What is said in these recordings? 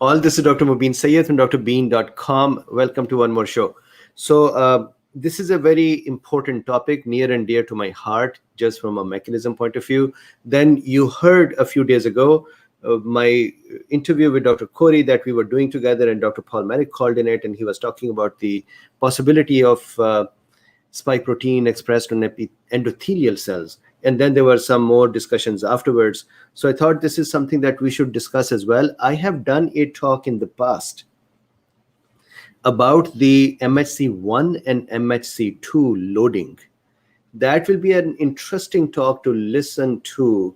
All, this is Dr. Mubin Sayed from drbeen.com. Welcome to one more show. So this is a very important topic, near and dear to my heart, just from a mechanism point of view. Then you heard a few days ago my interview with Dr. Corey that we were doing together, and Dr. Paul Merrick called in it, and he was talking about the possibility of spike protein expressed on endothelial cells. And then there were some more discussions afterwards. So I thought this is something that we should discuss as well. I have done a talk in the past about the MHC1 and MHC2 loading. That will be an interesting talk to listen to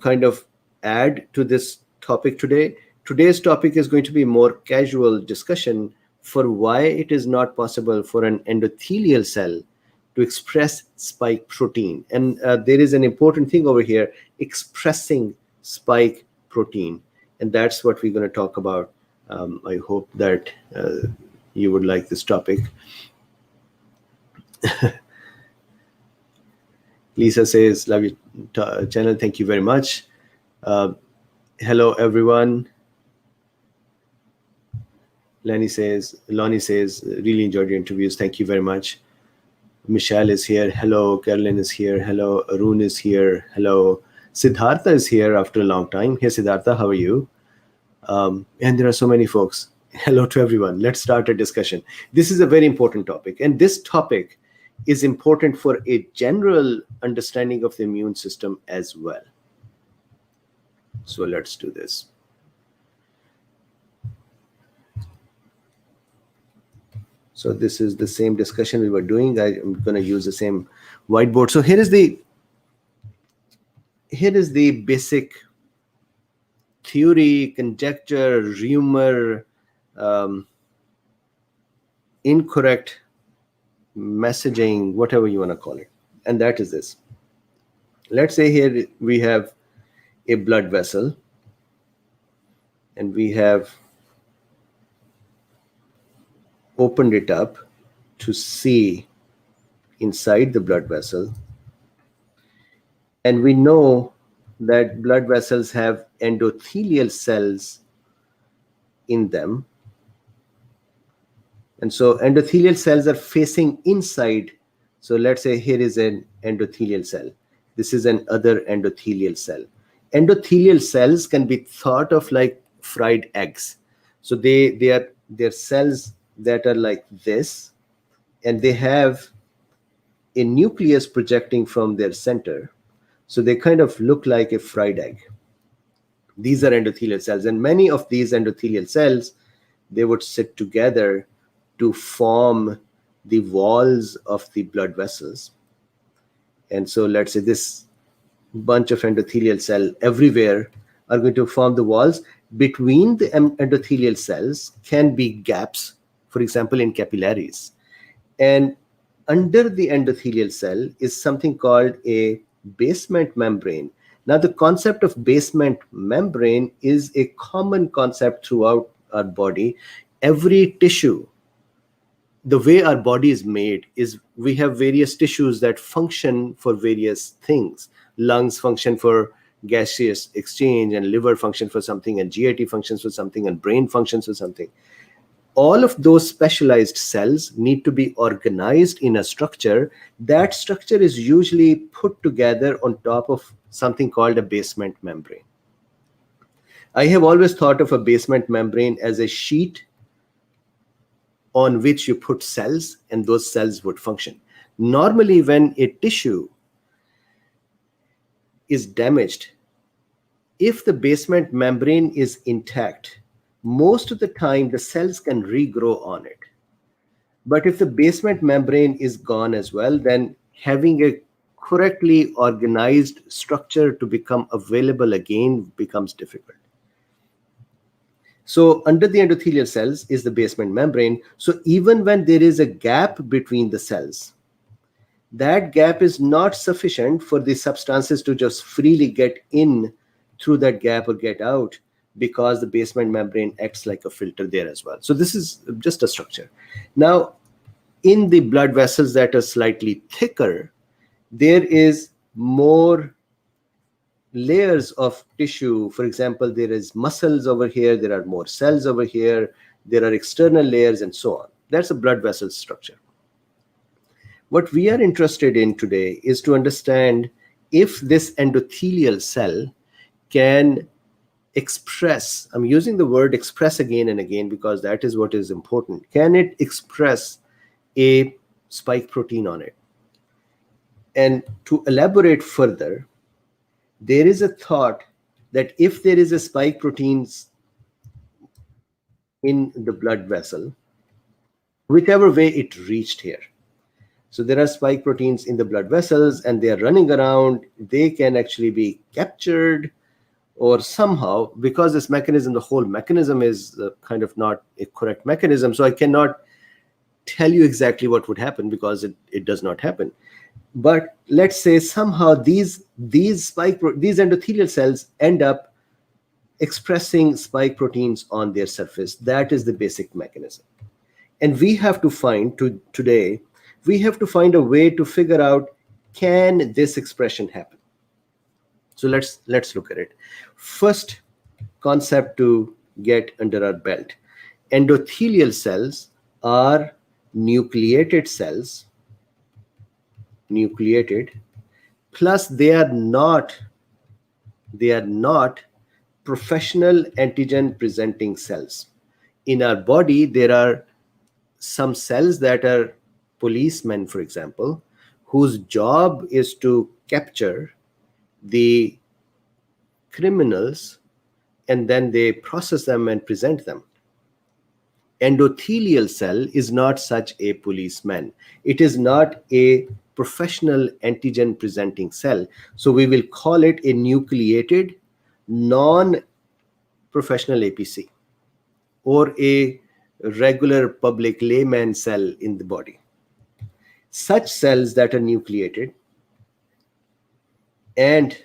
kind of add to this topic today. Today's topic is going to be more casual discussion for why it is not possible for an endothelial cell to express spike protein. And there is an important thing over here, expressing spike protein. And that's what we're going to talk about. I hope that you would like this topic. Lisa says, love your channel. Thank you very much. Hello, everyone. Lonnie says, really enjoyed your interviews. Thank you very much. Michelle is here. Hello. Carolyn is here. Hello. Arun is here. Hello. Siddhartha is here after a long time. Hey, Siddhartha, how are you? And there are so many folks. Hello to everyone. Let's start a discussion. This is a very important topic. And this topic is important for a general understanding of the immune system as well. So let's do this. So this is the same discussion we were doing. I'm going to use the same whiteboard. So here is the basic theory, conjecture, rumor, incorrect messaging, whatever you want to call it. And that is this. Let's say here we have a blood vessel, and we have opened it up to see inside the blood vessel. And we know that blood vessels have endothelial cells in them. And so endothelial cells are facing inside. So let's say here is an endothelial cell. This is an other endothelial cell. Endothelial cells can be thought of like fried eggs. So they're cells that are like this, and they have a nucleus projecting from their center. So they kind of look like a fried egg. These are endothelial cells, and many of these endothelial cells, they would sit together to form the walls of the blood vessels. And so let's say this bunch of endothelial cell everywhere are going to form the walls. Between the endothelial cells can be gaps, for example, in capillaries. And under the endothelial cell is something called a basement membrane. Now, the concept of basement membrane is a common concept throughout our body. Every tissue, the way our body is made is we have various tissues that function for various things. Lungs function for gaseous exchange, and liver function for something, and GIT functions for something, and brain functions for something. All of those specialized cells need to be organized in a structure. That structure is usually put together on top of something called a basement membrane. I have always thought of a basement membrane as a sheet on which you put cells, and those cells would function. Normally, when a tissue is damaged, if the basement membrane is intact, most of the time the cells can regrow on it. But if the basement membrane is gone as well, then having a correctly organized structure to become available again becomes difficult. So under the endothelial cells is the basement membrane. So even when there is a gap between the cells, that gap is not sufficient for the substances to just freely get in through that gap or get out, because the basement membrane acts like a filter there as well. So this is just a structure. Now, in the blood vessels that are slightly thicker, there is more layers of tissue. For example, there is muscles over here, there are more cells over here, there are external layers, and so on. That's a blood vessel structure. What we are interested in today is to understand if this endothelial cell can express, I'm using the word express again and again because that is what is important. Can it express a spike protein on it? And to elaborate further, there is a thought that if there is a spike proteins in the blood vessel, whichever way it reached here. So there are spike proteins in the blood vessels and they are running around, they can actually be captured, or somehow, because this mechanism, the whole mechanism is kind of not a correct mechanism, so I cannot tell you exactly what would happen because it does not happen. But let's say somehow these endothelial cells end up expressing spike proteins on their surface. That is the basic mechanism. And we have to find, today, we have to find a way to figure out, can this expression happen? So let's look at it. First concept to get under our belt. Endothelial cells are nucleated cells, plus they are not professional antigen presenting cells. In our body, there are some cells that are policemen, for example, whose job is to capture the criminals and then they process them and present them. Endothelial cell is not such a policeman. It is not a professional antigen presenting cell. So we will call it a nucleated non-professional APC, or a regular public layman cell in the body. Such cells that are nucleated and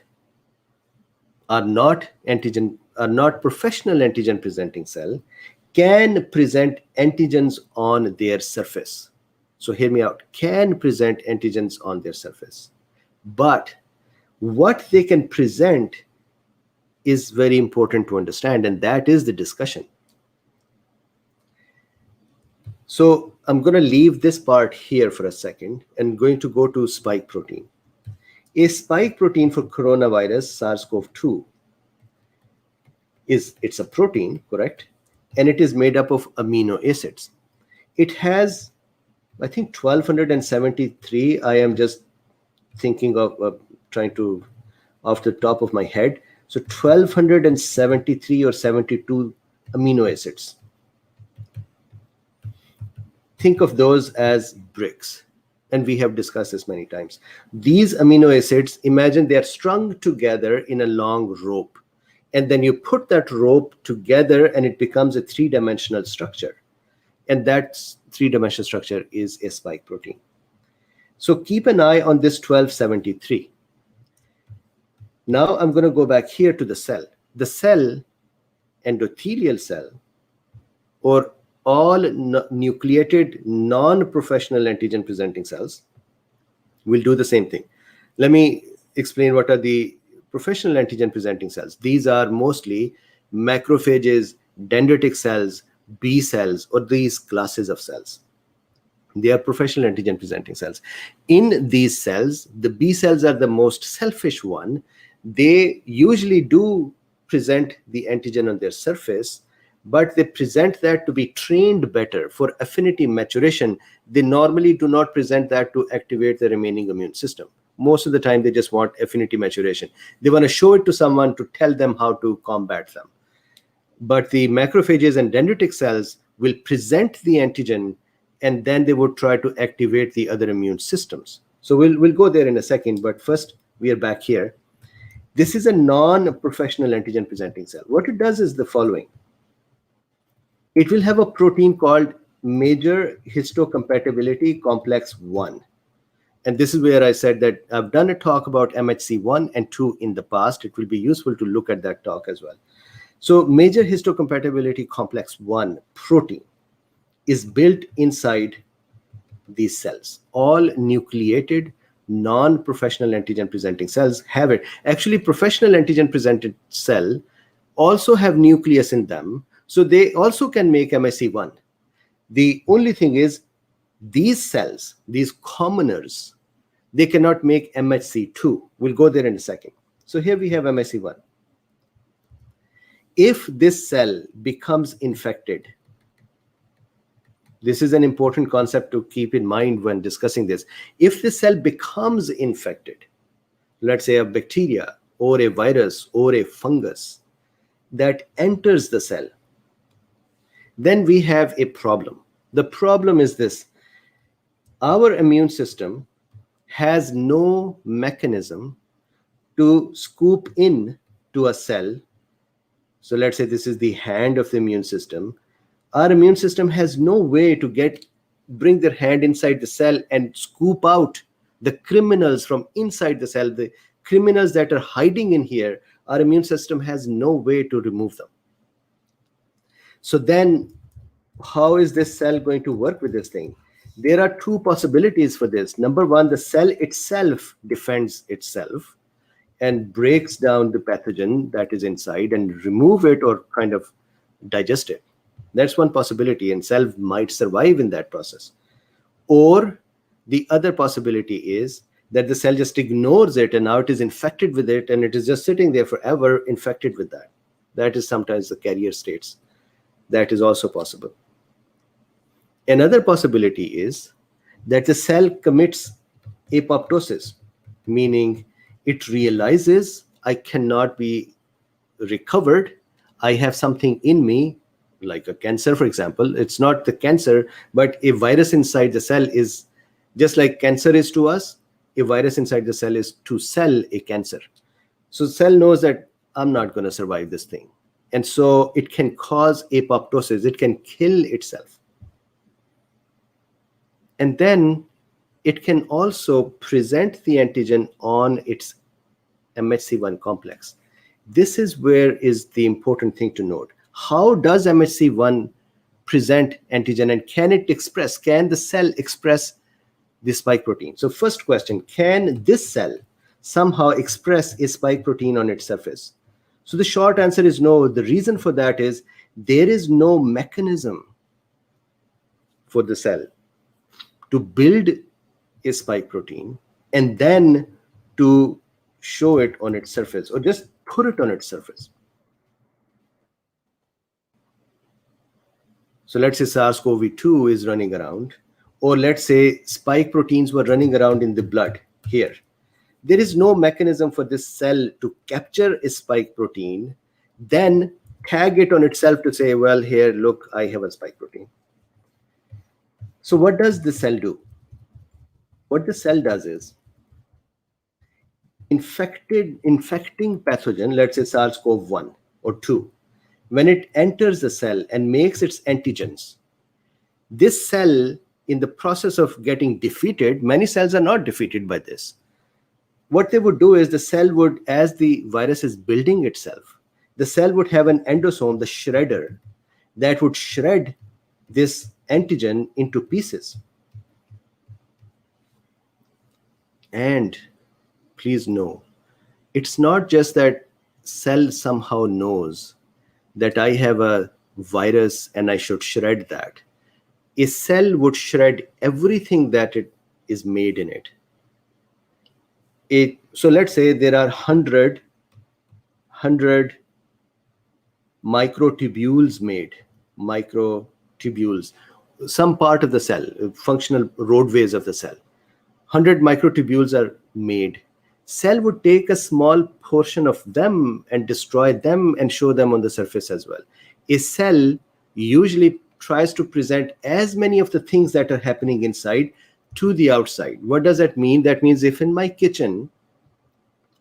are not professional antigen presenting cell can present antigens on their surface. So hear me out, can present antigens on their surface. But what they can present is very important to understand, and that is the discussion. So I'm going to leave this part here for a second and going to go to spike protein. A spike protein for coronavirus SARS-CoV-2 it's a protein, correct? And it is made up of amino acids. It has, I think, 1273. I am just thinking of trying to off the top of my head. So 1273 or 72 amino acids. Think of those as bricks. And we have discussed this many times. These amino acids, imagine they are strung together in a long rope. And then you put that rope together and it becomes a three-dimensional structure. And that three-dimensional structure is a spike protein. So keep an eye on this 1273. Now I'm going to go back here to the cell. The cell, endothelial cell, or all nucleated non-professional antigen presenting cells will do the same thing. Let me explain what are the professional antigen presenting cells. These are mostly macrophages, dendritic cells, B cells, or these classes of cells. They are professional antigen presenting cells. In these cells, the B cells are the most selfish one. They usually do present the antigen on their surface, but they present that to be trained better for affinity maturation. They normally do not present that to activate the remaining immune system. Most of the time, they just want affinity maturation. They want to show it to someone to tell them how to combat them. But the macrophages and dendritic cells will present the antigen, and then they would try to activate the other immune systems. So we'll go there in a second, but first we are back here. This is a non-professional antigen presenting cell. What it does is the following. It will have a protein called major histocompatibility complex 1. And this is where I said that I've done a talk about MHC1 and 2 in the past. It will be useful to look at that talk as well. So major histocompatibility complex 1 protein is built inside these cells. All nucleated, non-professional antigen presenting cells have it. Actually, professional antigen presented cell also have nucleus in them, so they also can make MHC1. The only thing is, these cells, these commoners, they cannot make MHC2. We'll go there in a second. So here we have MHC1. If this cell becomes infected, this is an important concept to keep in mind when discussing this. If the cell becomes infected, let's say a bacteria or a virus or a fungus that enters the cell, then we have a problem. The problem is this: our immune system has no mechanism to scoop in to a cell. So let's say this is the hand of the immune system. Our immune system has no way to bring their hand inside the cell and scoop out the criminals from inside the cell, the criminals that are hiding in here. Our immune system has no way to remove them. So then how is this cell going to work with this thing? There are two possibilities for this. Number one, the cell itself defends itself and breaks down the pathogen that is inside and remove it or kind of digest it. That's one possibility, and cell might survive in that process. Or the other possibility is that the cell just ignores it and now it is infected with it and it is just sitting there forever infected with that. That is sometimes the carrier states. That is also possible. Another possibility is that the cell commits apoptosis, meaning it realizes I cannot be recovered. I have something in me, like a cancer, for example. It's not the cancer, but a virus inside the cell is just like cancer is to us. A virus inside the cell is to cell a cancer. So cell knows that I'm not going to survive this thing. And so it can cause apoptosis. It can kill itself. And then it can also present the antigen on its MHC1 complex. This is where is the important thing to note. How does MHC1 present antigen, and can the cell express the spike protein? So first question, can this cell somehow express a spike protein on its surface? So the short answer is no. The reason for that is there is no mechanism for the cell to build a spike protein and then to show it on its surface or just put it on its surface. So let's say SARS-CoV-2 is running around, or let's say spike proteins were running around in the blood here. There is no mechanism for this cell to capture a spike protein, then tag it on itself to say, well, here, look, I have a spike protein. So what does the cell do? What the cell does is infecting pathogen, let's say SARS-CoV-1 or 2, when it enters the cell and makes its antigens, this cell, in the process of getting defeated, many cells are not defeated by this. What they would do is the cell would, as the virus is building itself, the cell would have an endosome, the shredder, that would shred this antigen into pieces. And please know, it's not just that cell somehow knows that I have a virus and I should shred that. A cell would shred everything that it is made in it. So let's say there are 100 microtubules made, some part of the cell, functional roadways of the cell. 100 microtubules are made. Cell would take a small portion of them and destroy them and show them on the surface as well. A cell usually tries to present as many of the things that are happening inside to the outside. What does that mean? That means if in my kitchen,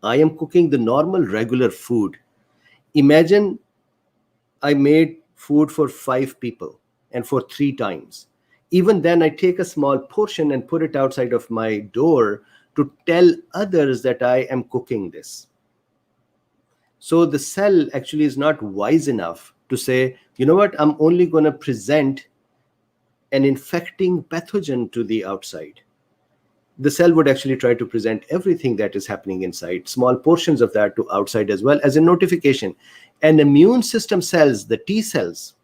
I am cooking the normal regular food, imagine I made food for 5 people and for 3 times. Even then I take a small portion and put it outside of my door to tell others that I am cooking this. So the cell actually is not wise enough to say, you know what, I'm only going to present an infecting pathogen to the outside. the cell would actually try to present everything that is happening inside, small portions of that, to outside as well as a notification. And immune system cells, the T cells,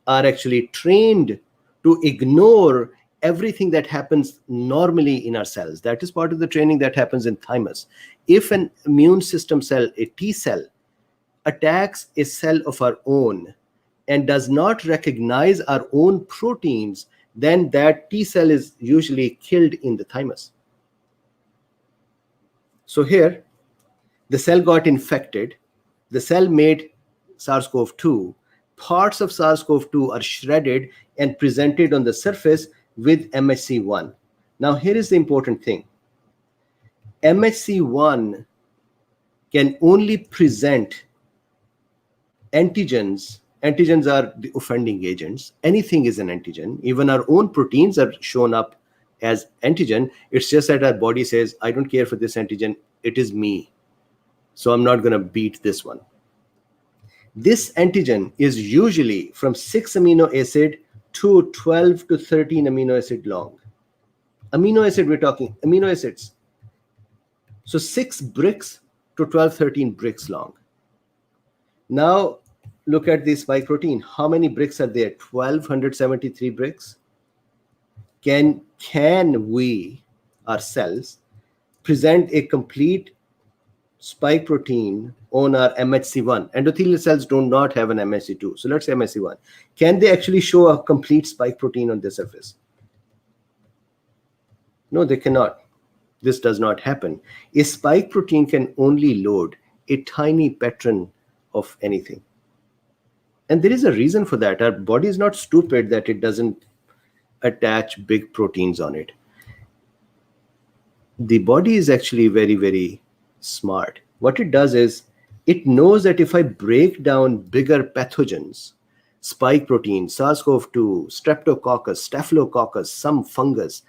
are actually trained to ignore everything that happens normally in our cells. That is part of the training that happens in thymus. If an immune system cell, a T cell, attacks a cell of our own and does not recognize our own proteins, then that T cell is usually killed in the thymus. So here, the cell got infected, the cell made SARS-CoV-2, parts of SARS-CoV-2 are shredded and presented on the surface with MHC1. Now here is the important thing. MHC1 can only present antigens. Antigens are the offending agents. Anything is an antigen. Even our own proteins are shown up as antigen. It's just that our body says, I don't care for this antigen. It is me. So I'm not going to beat this one. This antigen is usually from 6 amino acid to 12 to 13 amino acid long. Amino acid, we're talking amino acids. So 6 bricks to 12, 13 bricks long. Now look at the spike protein. How many bricks are there? 1273 bricks. Can we, ourselves, present a complete spike protein on our MHC1? Endothelial cells do not have an MHC2. So let's say MHC1. Can they actually show a complete spike protein on the surface? No, they cannot. This does not happen. A spike protein can only load a tiny pattern of anything. And there is a reason for that. Our body is not stupid that it doesn't attach big proteins on it. The body is actually very, very smart. What it does is it knows that if I break down bigger pathogens, spike protein, SARS-CoV-2, streptococcus, staphylococcus, some fungus,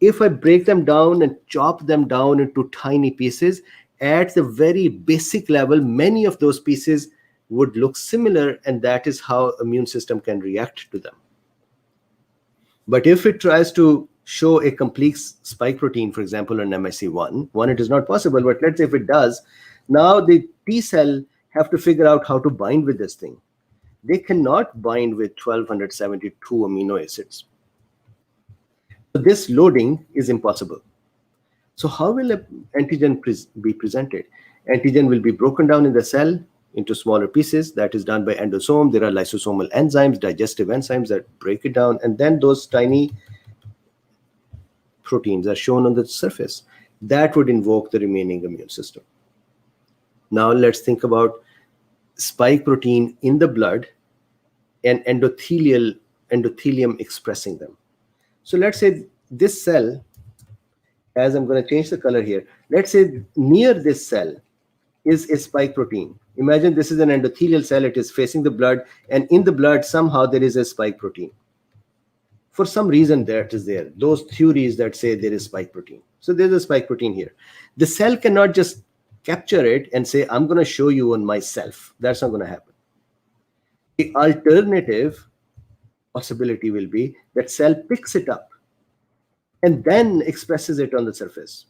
if I break them down and chop them down into tiny pieces, at the very basic level, many of those pieces would look similar, and that is how immune system can react to them. But if it tries to show a complete spike protein, for example, on MHC1, it is not possible, but let's say if it does, now the T cell have to figure out how to bind with this thing. They cannot bind with 1272 amino acids. So this loading is impossible. So how will an antigen be presented? Antigen will be broken down in the cell into smaller pieces. That is done by endosome. There are lysosomal enzymes, digestive enzymes that break it down, and then those tiny proteins are shown on the surface. That would invoke the remaining immune system. Now let's think about spike protein in the blood and endothelium expressing them. So let's say this cell, as I'm going to change the color here, let's say near this cell is a spike protein. Imagine this is an endothelial cell, it is facing the blood, and in the blood somehow there is a spike protein. For some reason that is there, those theories that say there is spike protein. So there's a spike protein here. The cell cannot just capture it and say, I'm going to show you on myself. That's not going to happen. The alternative possibility will be that cell picks it up and then expresses it on the surface.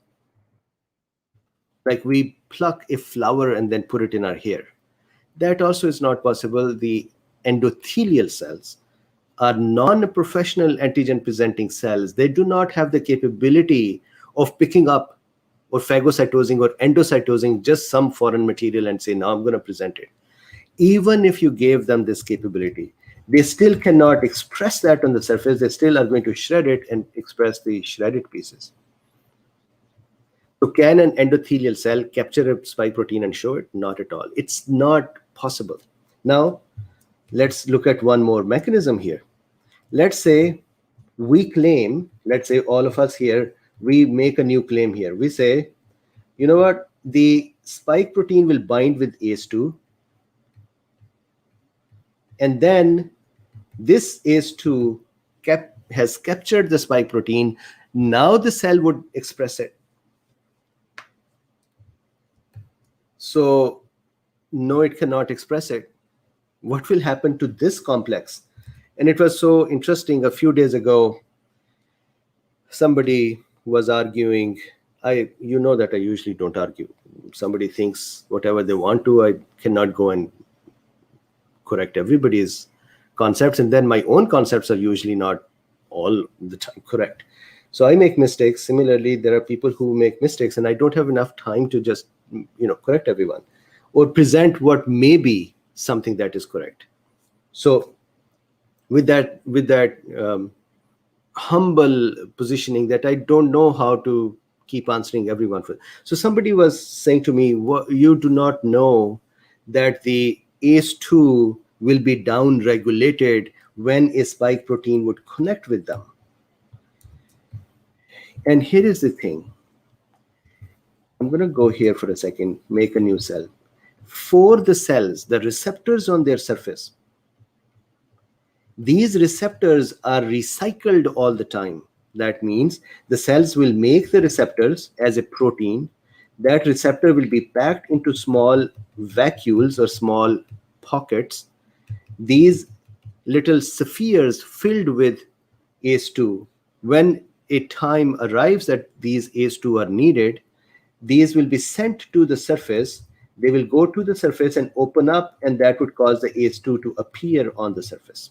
Like we pluck a flower and then put it in our hair. That also is not possible. The endothelial cells are non-professional antigen presenting cells. They do not have the capability of picking up or phagocytosing or endocytosing just some foreign material and say, now I'm going to present it. Even if you gave them this capability, they still cannot express that on the surface. They still are going to shred it and express the shredded pieces. So can an endothelial cell capture a spike protein and show it? Not at all. It's not possible. Now, let's look at one more mechanism here. Let's say we claim, let's say all of us here, we make a new claim here. We say, you know what? The spike protein will bind with ACE2. And then this ACE2 has captured the spike protein. Now the cell would express it. So no, it cannot express it. What will happen to this complex? And it was so interesting. A few days ago, somebody was arguing. You know that I usually don't argue. Somebody thinks whatever they want to, I cannot go and correct everybody's concepts, and then my own concepts are usually not all the time correct. So I make mistakes. Similarly, there are people who make mistakes, and I don't have enough time to just correct everyone or present what may be something that is correct. So with that humble positioning, that I don't know how to keep answering everyone for. So somebody was saying to me, you do not know that the ACE2 will be down regulated when a spike protein would connect with them. And here is the thing. I'm going to go here for a second, make a new cell. For the cells, the receptors on their surface, these receptors are recycled all the time. That means the cells will make the receptors as a protein. That receptor will be packed into small vacuoles or small pockets. These little spheres filled with ACE2. When a time arrives that these ACE2 are needed, these will be sent to the surface. They will go to the surface and open up, and that would cause the ACE2 to appear on the surface.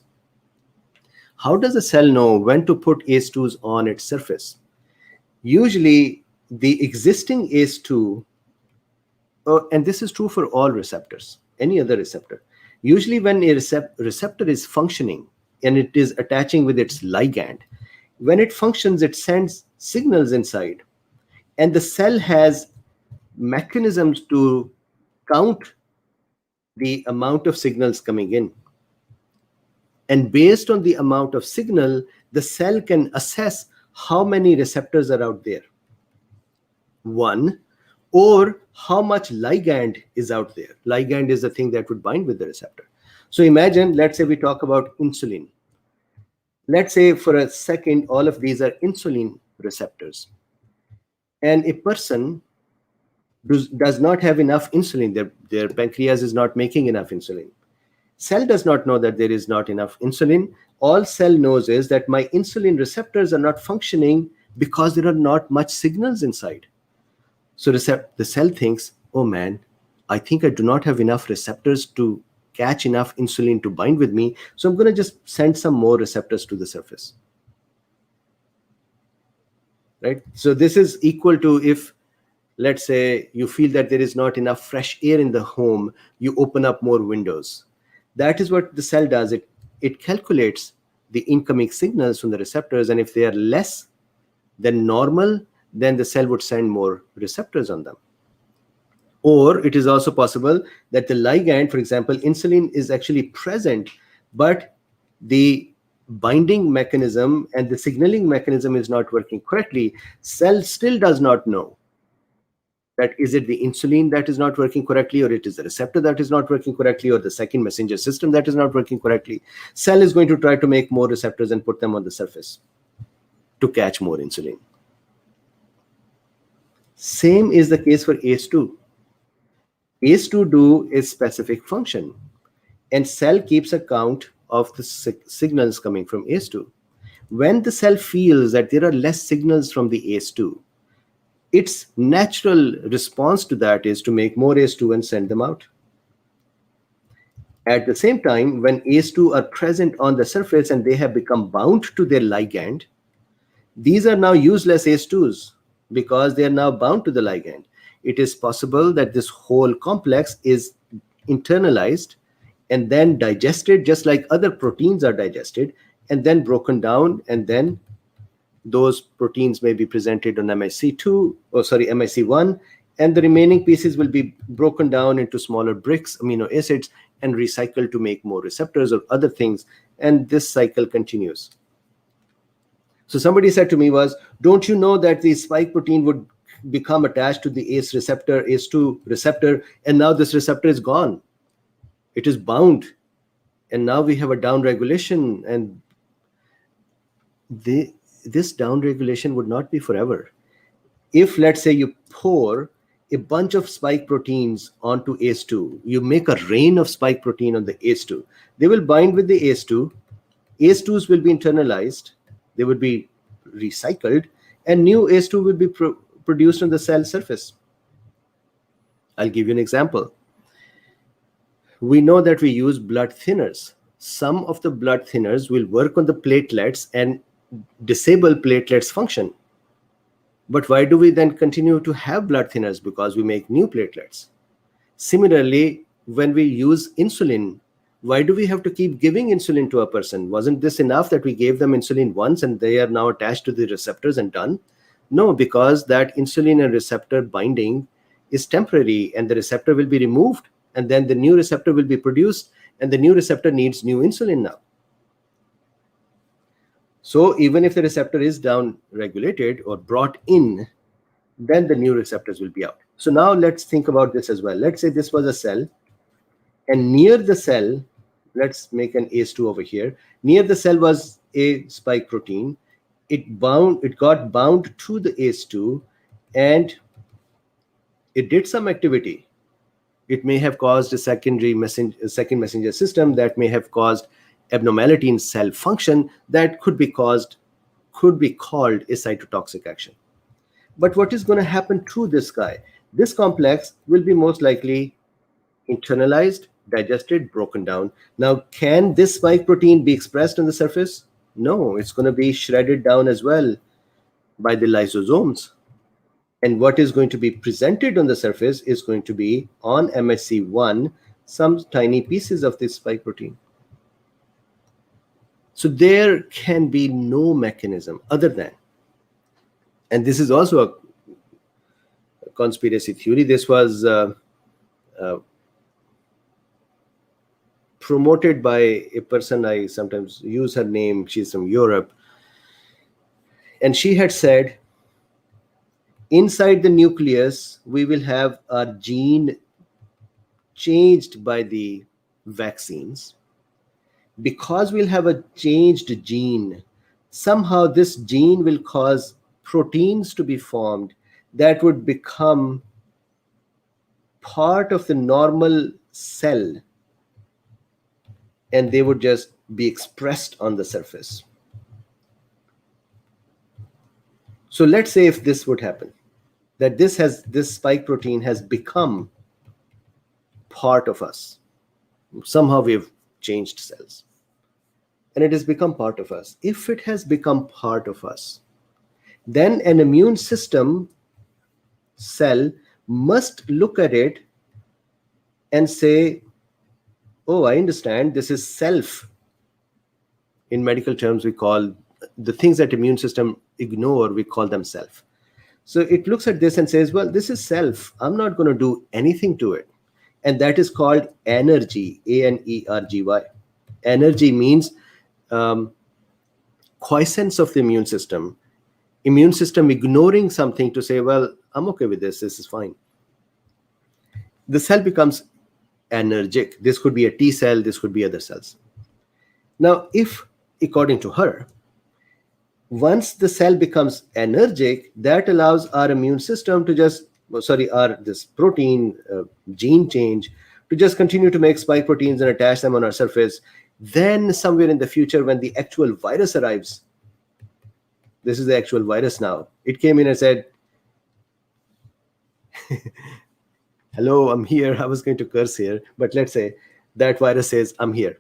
How does a cell know when to put ACE2s on its surface? Usually, the existing ACE2, and this is true for all receptors, any other receptor. Usually, when a receptor is functioning and it is attaching with its ligand, when it functions, it sends signals inside. And the cell has mechanisms to count the amount of signals coming in. And based on the amount of signal, the cell can assess how many receptors are out there. One, or how much ligand is out there. Ligand is the thing that would bind with the receptor. So imagine, let's say we talk about insulin. Let's say for a second, all of these are insulin receptors. And a person does not have enough insulin. Their pancreas is not making enough insulin. Cell does not know that there is not enough insulin. All cell knows is that my insulin receptors are not functioning because there are not much signals inside. So the cell thinks, oh man, I think I do not have enough receptors to catch enough insulin to bind with me. So I'm going to just send some more receptors to the surface. Right? So this is equal to if, let's say, you feel that there is not enough fresh air in the home, you open up more windows. That is what the cell does. It calculates the incoming signals from the receptors, and if they are less than normal, then the cell would send more receptors on them. Or it is also possible that the ligand, for example, insulin is actually present, but the binding mechanism and the signaling mechanism is not working correctly. Cell still does not know that is it the insulin that is not working correctly, or it is the receptor that is not working correctly, or the second messenger system that is not working correctly. Cell is going to try to make more receptors and put them on the surface to catch more insulin. Same is the case for ACE2. ACE2 do a specific function, and cell keeps a count of the signals coming from ACE2. When the cell feels that there are less signals from the ACE2, its natural response to that is to make more ACE2 and send them out. At the same time, when ACE2 are present on the surface and they have become bound to their ligand, these are now useless ACE2s because they are now bound to the ligand. It is possible that this whole complex is internalized and then digested just like other proteins are digested, and then broken down, and then those proteins may be presented on MIC1, and the remaining pieces will be broken down into smaller bricks, amino acids, and recycled to make more receptors or other things, and this cycle continues. So somebody said to me don't you know that the spike protein would become attached to the ACE2 receptor, and now this receptor is gone. It is bound, and now we have a downregulation, and this downregulation would not be forever. If, let's say, you pour a bunch of spike proteins onto ACE2, you make a rain of spike protein on the ACE2. They will bind with the ACE2. ACE2s will be internalized. They would be recycled, and new ACE2 will be produced on the cell surface. I'll give you an example. We know that we use blood thinners. Some of the blood thinners will work on the platelets and disable platelets function. But why do we then continue to have blood thinners? Because we make new platelets. Similarly, when we use insulin, why do we have to keep giving insulin to a person? Wasn't this enough that we gave them insulin once and they are now attached to the receptors and done? No, because that insulin and receptor binding is temporary, and the receptor will be removed, and then the new receptor will be produced, and the new receptor needs new insulin now. So even if the receptor is down regulated or brought in, then the new receptors will be out. So now let's think about this as well. Let's say this was a cell, and near the cell, let's make an ACE2 over here. Near the cell was a spike protein. It got bound to the ACE2, and it did some activity. It may have caused a second messenger system that may have caused abnormality in cell function that could be called a cytotoxic action. But what is going to happen to this guy? This complex will be most likely internalized, digested, broken down. Now, can this spike protein be expressed on the surface? No, it's going to be shredded down as well by the lysosomes. And what is going to be presented on the surface is going to be on MHC1 some tiny pieces of this spike protein. So there can be no mechanism other than, and this is also a conspiracy theory. This was promoted by a person, I sometimes use her name, she's from Europe, and she had said, inside the nucleus, we will have our gene changed by the vaccines. Because we'll have a changed gene, somehow this gene will cause proteins to be formed that would become part of the normal cell, and they would just be expressed on the surface. So let's say if this would happen, that this spike protein has become part of us. Somehow we've changed cells, and it has become part of us. If it has become part of us, then an immune system cell must look at it and say, oh, I understand, this is self. In medical terms, we call the things that immune system ignore, we call them self. So it looks at this and says, well, this is self. I'm not going to do anything to it. And that is called anergy, A-N-E-R-G-Y. Anergy means quiescence of the immune system ignoring something to say, well, I'm okay with this is fine. The cell becomes anergic. This could be a T cell, this could be other cells. Now, if, according to her, once the cell becomes anergic, that allows our immune system to just, this protein gene change to just continue to make spike proteins and attach them on our surface. Then somewhere in the future, when the actual virus arrives, this is the actual virus now, it came in and said, hello, I'm here. I was going to curse here, but let's say that virus says, I'm here.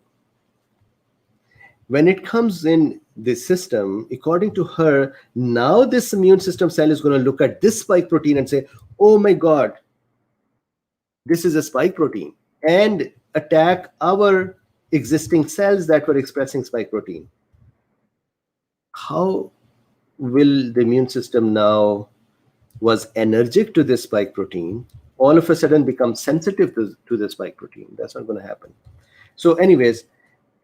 When it comes in the system, according to her, now this immune system cell is going to look at this spike protein and say, oh my God, this is a spike protein, and attack our existing cells that were expressing spike protein. How will the immune system now was allergic to this spike protein all of a sudden become sensitive to the spike protein? That's not going to happen. So anyways,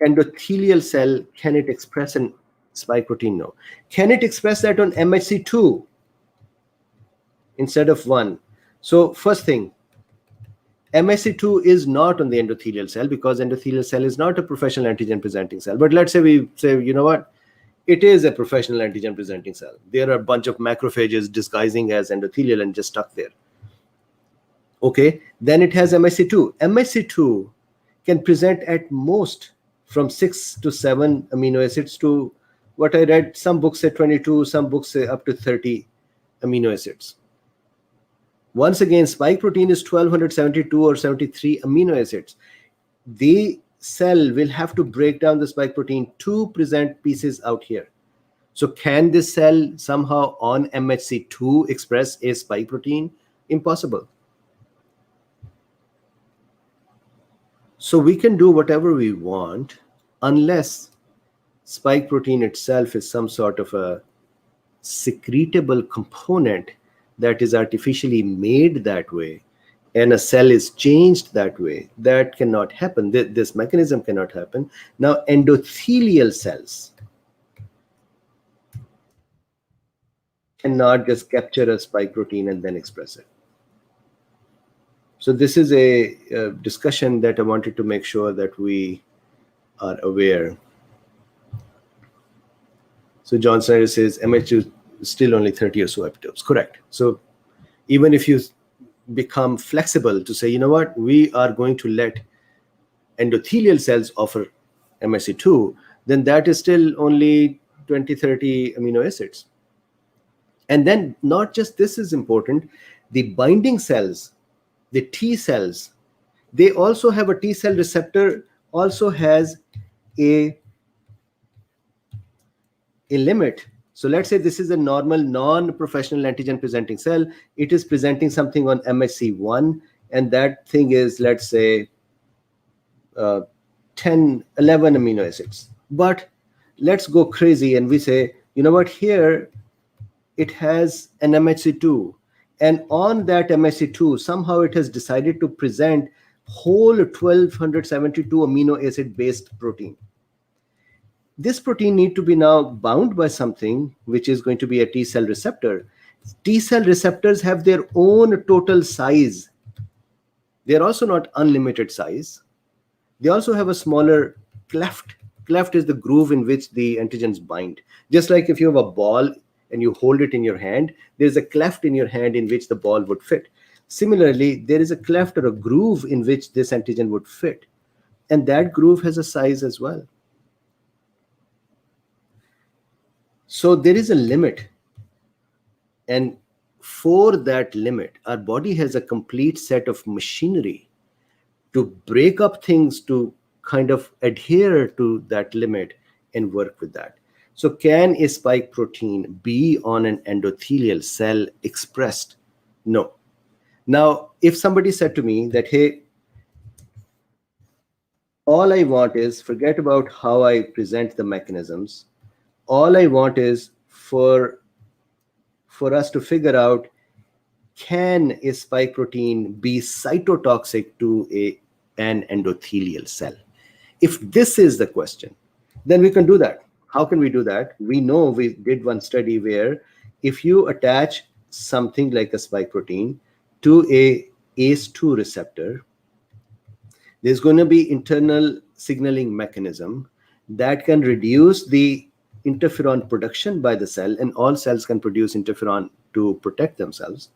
endothelial cell, can it express an spike protein? No. Can it express that on MHC2 instead of 1? So first thing, MHC2 is not on the endothelial cell because endothelial cell is not a professional antigen presenting cell. But let's say we say, you know what? It is a professional antigen presenting cell. There are a bunch of macrophages disguising as endothelial and just stuck there. Okay, then it has MHC2. MHC2 can present at most from 6 to 7 amino acids to what I read, some books say 22, some books say up to 30 amino acids. Once again, spike protein is 1272 or 73 amino acids. The cell will have to break down the spike protein to present pieces out here. So can this cell somehow on MHC2 express a spike protein? Impossible. So we can do whatever we want unless spike protein itself is some sort of a secretable component that is artificially made that way, and a cell is changed that way. That cannot happen. This mechanism cannot happen. Now, endothelial cells cannot just capture a spike protein and then express it. So this is a discussion that I wanted to make sure that we are aware. So John Snyder says MH2 is still only 30 or so epitopes. Correct. So even if you become flexible to say, you know what, we are going to let endothelial cells offer MHC2, then that is still only 20, 30 amino acids. And then not just this is important, the binding cells, the T cells, they also have a T cell receptor, also has a limit. So let's say this is a normal non-professional antigen presenting cell. It is presenting something on MHC1, and that thing is, let's say, 10, 11 amino acids. But let's go crazy and we say, you know what, here it has an MHC2. And on that MHC2, somehow it has decided to present whole 1272 amino acid based protein. This protein need to be now bound by something which is going to be a T cell receptor. T cell receptors have their own total size. They're also not unlimited size. They also have a smaller cleft. Cleft is the groove in which the antigens bind. Just like if you have a ball and you hold it in your hand, there's a cleft in your hand in which the ball would fit. Similarly, there is a cleft or a groove in which this antigen would fit. And that groove has a size as well. So there is a limit. And for that limit, our body has a complete set of machinery to break up things to kind of adhere to that limit and work with that. So can a spike protein be on an endothelial cell expressed? No. Now, if somebody said to me that, hey, all I want is, forget about how I present the mechanisms, all I want is for us to figure out, can a spike protein be cytotoxic to an endothelial cell? If this is the question, then we can do that. How can we do that? We know we did one study where if you attach something like a spike protein to a ACE2 receptor, there's going to be internal signaling mechanism that can reduce the interferon production by the cell, and all cells can produce interferon to protect themselves.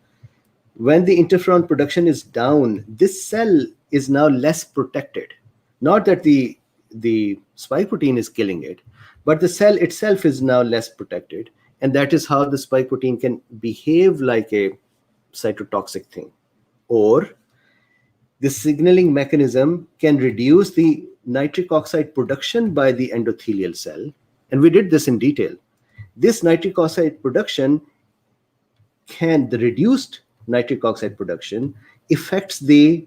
When the interferon production is down, this cell is now less protected. Not that the spike protein is killing it, but the cell itself is now less protected. And that is how the spike protein can behave like a cytotoxic thing. Or the signaling mechanism can reduce the nitric oxide production by the endothelial cell. And we did this in detail. This nitric oxide production the reduced nitric oxide production affects the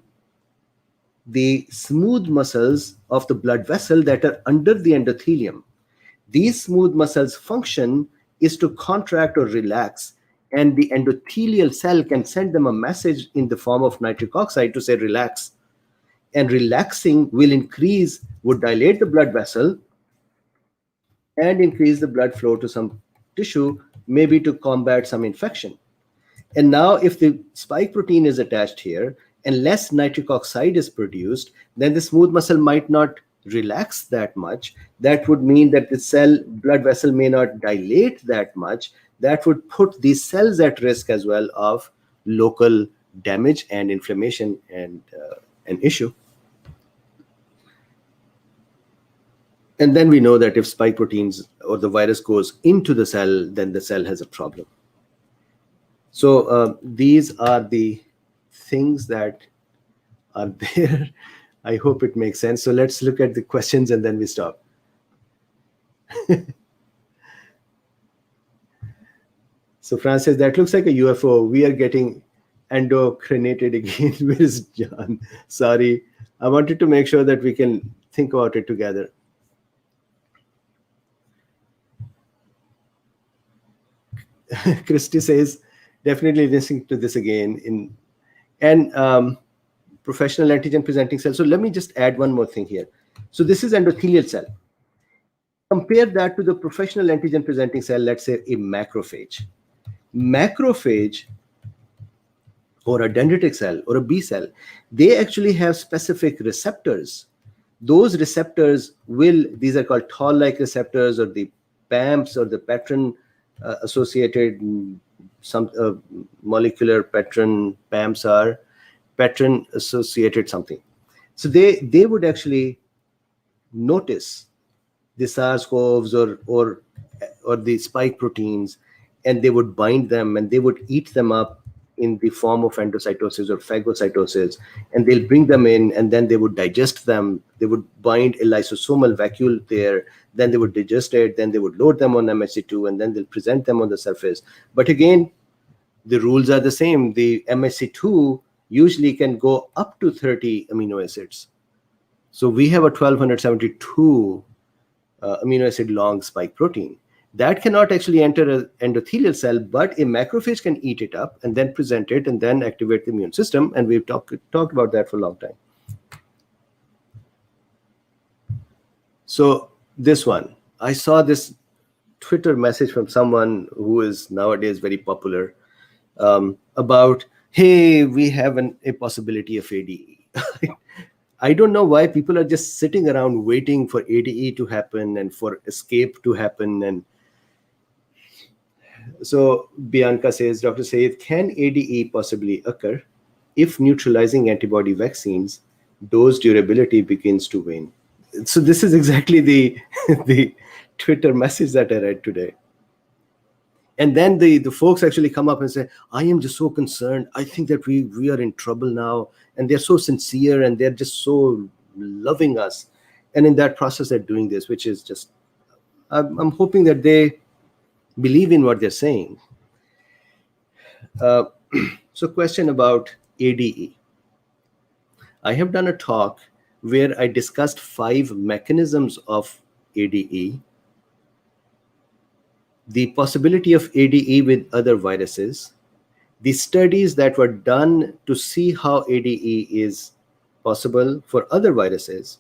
smooth muscles of the blood vessel that are under the endothelium. These smooth muscles' function is to contract or relax, and the endothelial cell can send them a message in the form of nitric oxide to say relax. And relaxing would dilate the blood vessel and increase the blood flow to some tissue, maybe to combat some infection. And now if the spike protein is attached here and less nitric oxide is produced, then the smooth muscle might not relax that much. That would mean that the blood vessel may not dilate that much. That would put these cells at risk as well of local damage and inflammation and an issue. And then we know that if spike proteins or the virus goes into the cell, then the cell has a problem. So these are the things that are there. I hope it makes sense. So let's look at the questions and then we stop. So France says, that looks like a UFO. We are getting endocrinated again. Where is John? Sorry. I wanted to make sure that we can think about it together. Christy says, definitely listening to this again. Professional antigen presenting cell. So let me just add one more thing here. So this is endothelial cell. Compare that to the professional antigen presenting cell, let's say a macrophage. Macrophage or a dendritic cell or a B cell, they actually have specific receptors. Those receptors these are called toll-like receptors, or the PAMPs, or the pattern associated, some molecular pattern PAMPs are pattern associated something. So they would actually notice the SARS-CoVs or the spike proteins, and they would bind them and they would eat them up in the form of endocytosis or phagocytosis, and they'll bring them in, and then they would digest them. They would bind a lysosomal vacuole there, then they would digest it, then they would load them on MHC2, and then they'll present them on the surface. But again, the rules are the same. The MHC2 usually can go up to 30 amino acids. So we have a 1272 amino acid long spike protein. That cannot actually enter an endothelial cell, but a macrophage can eat it up and then present it and then activate the immune system. And we've talked about that for a long time. So this one, I saw this Twitter message from someone who is nowadays very popular about, hey, we have a possibility of ADE. I don't know why people are just sitting around waiting for ADE to happen and for escape to happen. And so Bianca says, Dr. Sayed, can ADE possibly occur if neutralizing antibody vaccines dose durability begins to wane? So this is exactly the Twitter message that I read today. And then the folks actually come up and say, I am just so concerned. I think that we are in trouble now. And they're so sincere and they're just so loving us. And in that process, they're doing this, which is just, I'm hoping that they believe in what they're saying. So question about ADE. I have done a talk where I discussed 5 mechanisms of ADE, the possibility of ADE with other viruses, the studies that were done to see how ADE is possible for other viruses,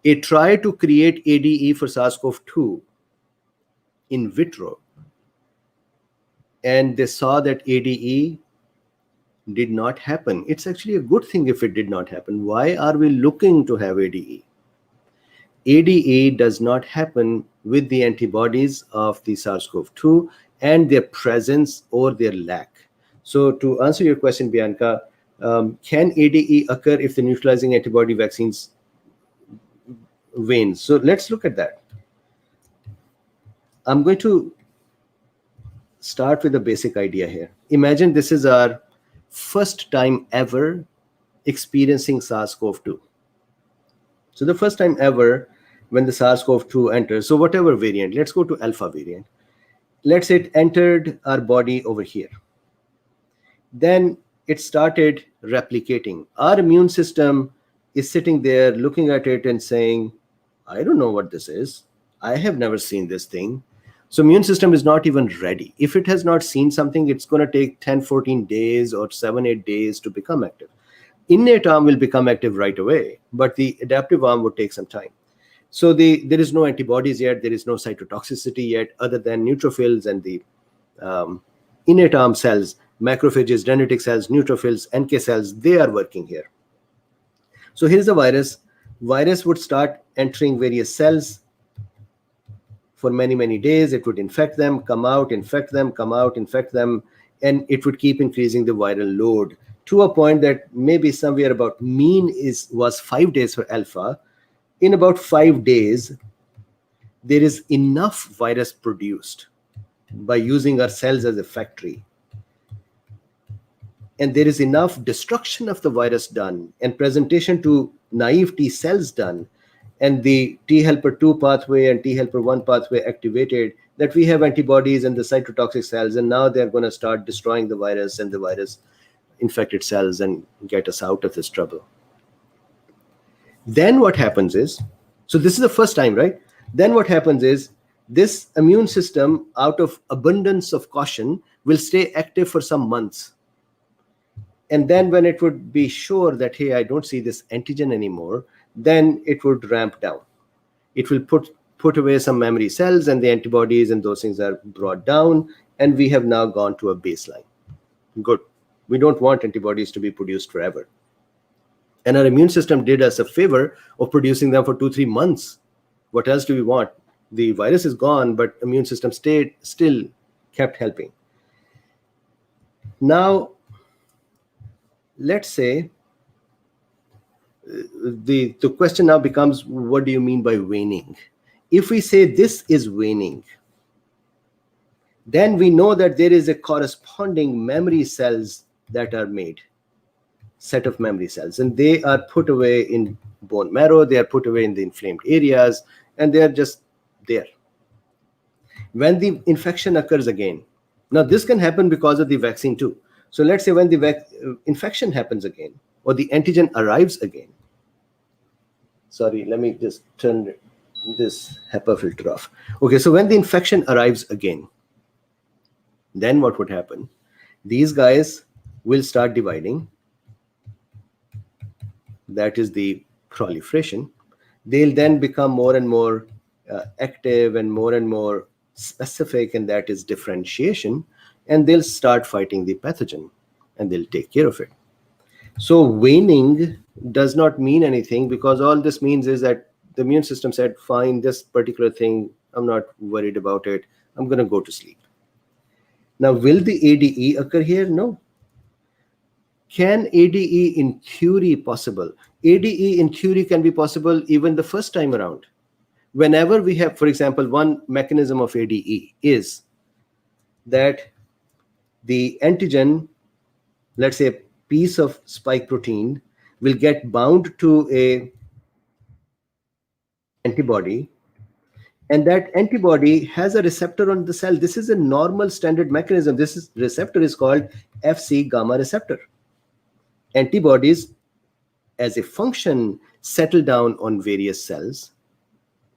a try to create ADE for SARS-CoV-2 in vitro, and they saw that ADE did not happen. It's actually a good thing if it did not happen. Why are we looking to have ADE? ADE does not happen with the antibodies of the SARS-CoV-2 and their presence or their lack. So to answer your question, Bianca, can ADE occur if the neutralizing antibody vaccines wane? So let's look at that. I'm going to start with a basic idea here. Imagine this is our first time ever experiencing SARS-CoV-2. So the first time ever when the SARS-CoV-2 enters, so whatever variant, let's go to alpha variant. Let's say it entered our body over here. Then it started replicating. Our immune system is sitting there looking at it and saying, I don't know what this is. I have never seen this thing. So immune system is not even ready. If it has not seen something, it's going to take 10, 14 days or 7, 8 days to become active. Innate arm will become active right away, but the adaptive arm would take some time. So there is no antibodies yet. There is no cytotoxicity yet, other than neutrophils and the innate arm cells, macrophages, dendritic cells, neutrophils, NK cells. They are working here. So here's the virus. Virus would start entering various cells. For many, many days, it would infect them, come out, infect them, come out, infect them, and it would keep increasing the viral load to a point that maybe somewhere about mean was 5 days for alpha. in about 5 days, there is enough virus produced by using our cells as a factory. And there is enough destruction of the virus done and presentation to naive T cells done, and the T helper 2 pathway and T helper 1 pathway activated, that we have antibodies in the cytotoxic cells, and now they're going to start destroying the virus and the virus infected cells and get us out of this trouble. Then what happens is, so this is the first time, right? Then what happens is, this immune system, out of abundance of caution, will stay active for some months. And then when it would be sure that, hey, I don't see this antigen anymore, then it would ramp down. It will put away some memory cells, and the antibodies and those things are brought down, and we have now gone to a baseline. Good. We don't want antibodies to be produced forever. And our immune system did us a favor of producing them for 2-3 months. What else do we want? The virus is gone, but immune system still kept helping. Now, let's say the question now becomes, what do you mean by waning? If we say this is waning, then we know that there is a corresponding memory cells that are made, set of memory cells, and they are put away in bone marrow, they are put away in the inflamed areas, and they are just there. When the infection occurs again, now this can happen because of the vaccine too. So let's say when the infection happens again, or the antigen arrives again. Sorry, let me just turn this HEPA filter off. Okay, so when the infection arrives again, then what would happen? These guys will start dividing. That is the proliferation. They'll then become more and more active and more specific, and that is differentiation. And they'll start fighting the pathogen, and they'll take care of it. So waning does not mean anything, because all this means is that the immune system said, fine, this particular thing, I'm not worried about it. I'm going to go to sleep. Now, will the ADE occur here? No. Can ADE in theory possible? ADE in theory can be possible even the first time around. Whenever we have, for example, one mechanism of ADE is that the antigen, let's say a piece of spike protein, will get bound to a antibody, and that antibody has a receptor on the cell. This is a normal standard mechanism. This receptor is called Fc gamma receptor. Antibodies, as a function, settle down on various cells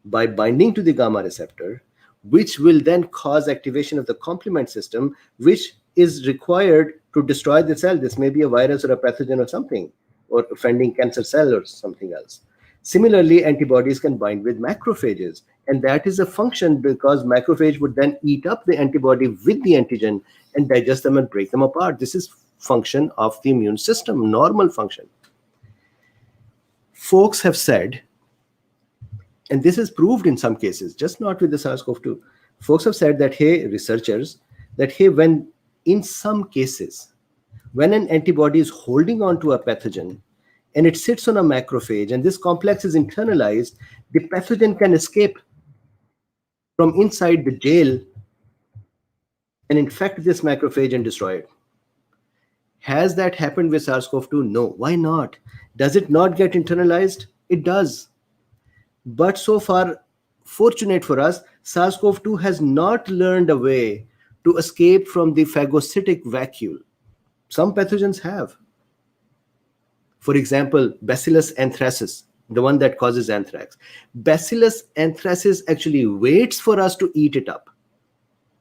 by binding to the gamma receptor, which will then cause activation of the complement system, which is required to destroy the cell. This may be a virus or a pathogen or something, or offending cancer cell or something else. Similarly, antibodies can bind with macrophages, and that is a function because macrophage would then eat up the antibody with the antigen and digest them and break them apart. This is function of the immune system, normal function. Folks have said, and this is proved in some cases, just not with the SARS-CoV-2. Folks have said that, hey, researchers, that, hey, when in some cases, when an antibody is holding on to a pathogen and it sits on a macrophage and this complex is internalized, the pathogen can escape from inside the jail and infect this macrophage and destroy it. Has that happened with SARS-CoV-2? No. Why not? Does it not get internalized? It does. But so far, fortunate for us, SARS-CoV-2 has not learned a way to escape from the phagocytic vacuole. Some pathogens have. For example, Bacillus anthracis, the one that causes anthrax. Bacillus anthracis actually waits for us to eat it up,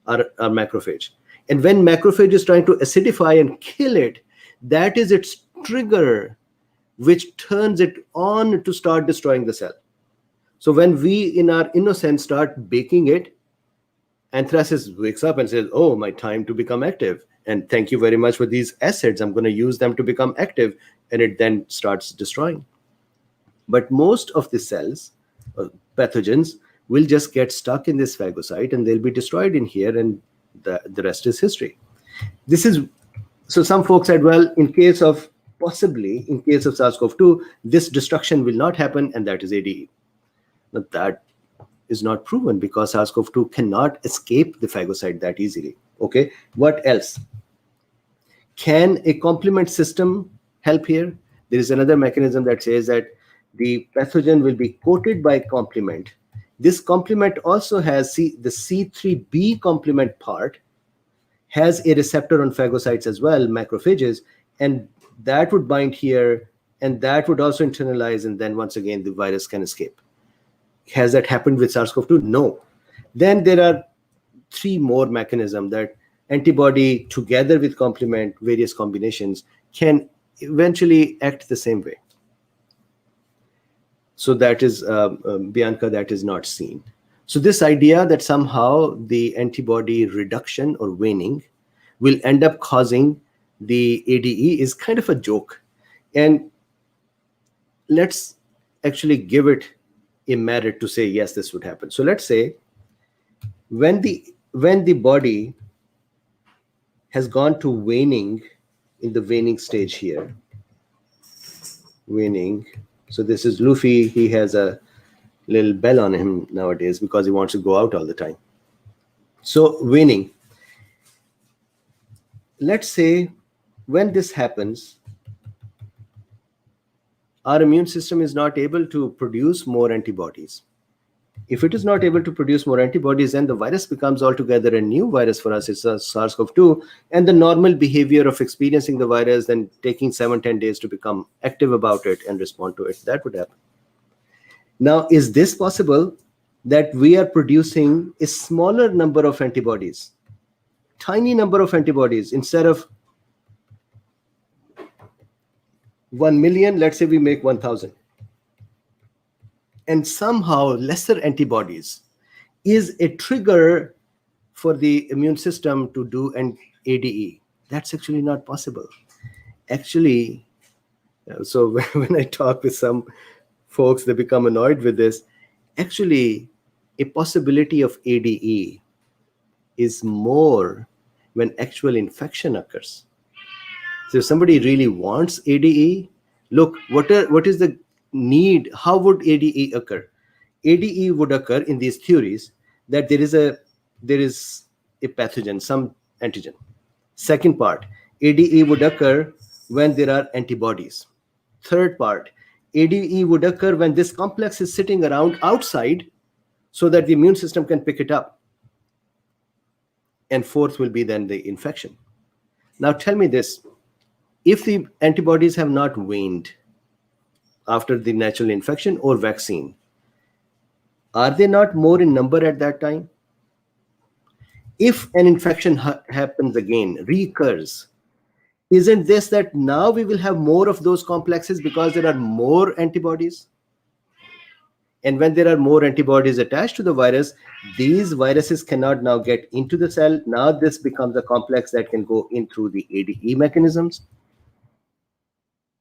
our macrophage. And when macrophage is trying to acidify and kill it, that is its trigger, which turns it on to start destroying the cell. So when we, in our innocence, start baking it, anthracis wakes up and says, oh, my time to become active. And thank you very much for these acids. I'm going to use them to become active. And it then starts destroying. But most of the cells, pathogens, will just get stuck in this phagocyte and they'll be destroyed in here, and the rest is history. This is, so some folks said, well, in case of SARS-CoV-2, this destruction will not happen, and that is ADE. Now, that is not proven because SARS-CoV-2 cannot escape the phagocyte that easily. Okay, what else? Can a complement system help here? There is another mechanism that says that the pathogen will be coated by complement. This complement also has the C3b complement part has a receptor on phagocytes as well, macrophages, and that would bind here, and that would also internalize, and then once again the virus can escape. Has that happened with SARS-CoV-2? No. Then there are 3 more mechanisms that antibody together with complement, various combinations, can eventually act the same way. So that is, Bianca, that is not seen. So this idea that somehow the antibody reduction or waning will end up causing the ADE is kind of a joke. And let's actually give it a merit to say, yes, this would happen. So let's say when the body has gone to waning, in the waning stage here, waning. So this is Luffy. He has a little bell on him nowadays because he wants to go out all the time. So waning. Let's say when this happens, our immune system is not able to produce more antibodies. If it is not able to produce more antibodies, then the virus becomes altogether a new virus for us. It's a SARS-CoV-2, and the normal behavior of experiencing the virus, then taking 7-10 days to become active about it and respond to it, that would happen. Now, is this possible that we are producing a smaller number of antibodies, tiny number of antibodies, instead of 1 million, let's say we make 1,000. And somehow lesser antibodies is a trigger for the immune system to do an ADE. That's actually not possible. Actually, so when I talk with some folks, they become annoyed with this. Actually, a possibility of ADE is more when actual infection occurs. So if somebody really wants ADE, look, what is the need? How would ADE occur? ADE would occur in these theories that there is a pathogen, some antigen. Second part, ADE would occur when there are antibodies. Third part, ADE would occur when this complex is sitting around outside so that the immune system can pick it up. And fourth will be then the infection. Now tell me this, if the antibodies have not waned after the natural infection or vaccine, are they not more in number at that time? If an infection happens again, recurs, isn't this that now we will have more of those complexes because there are more antibodies? And when there are more antibodies attached to the virus, these viruses cannot now get into the cell. Now this becomes a complex that can go in through the ADE mechanisms.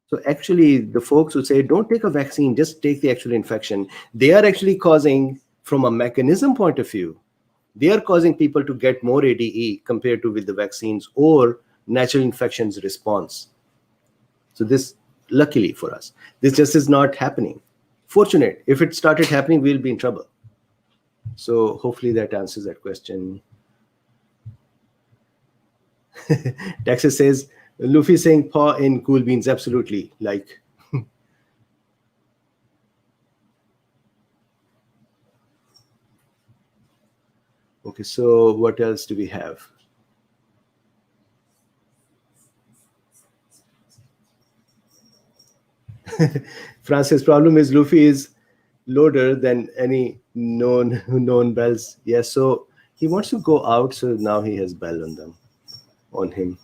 So actually, the folks who say, don't take a vaccine, just take the actual infection, they are actually causing, from a mechanism point of view, they are causing people to get more ADE compared to with the vaccines or natural infections response. So this, luckily for us, this just is not happening. Fortunate. If it started happening, we'll be in trouble. So hopefully that answers that question. Texas says, Luffy saying paw in cool beans, absolutely. Like, okay, so what else do we have? Francis' problem is Luffy is loader than any known bells. Yes, so he wants to go out, so now he has bell on him.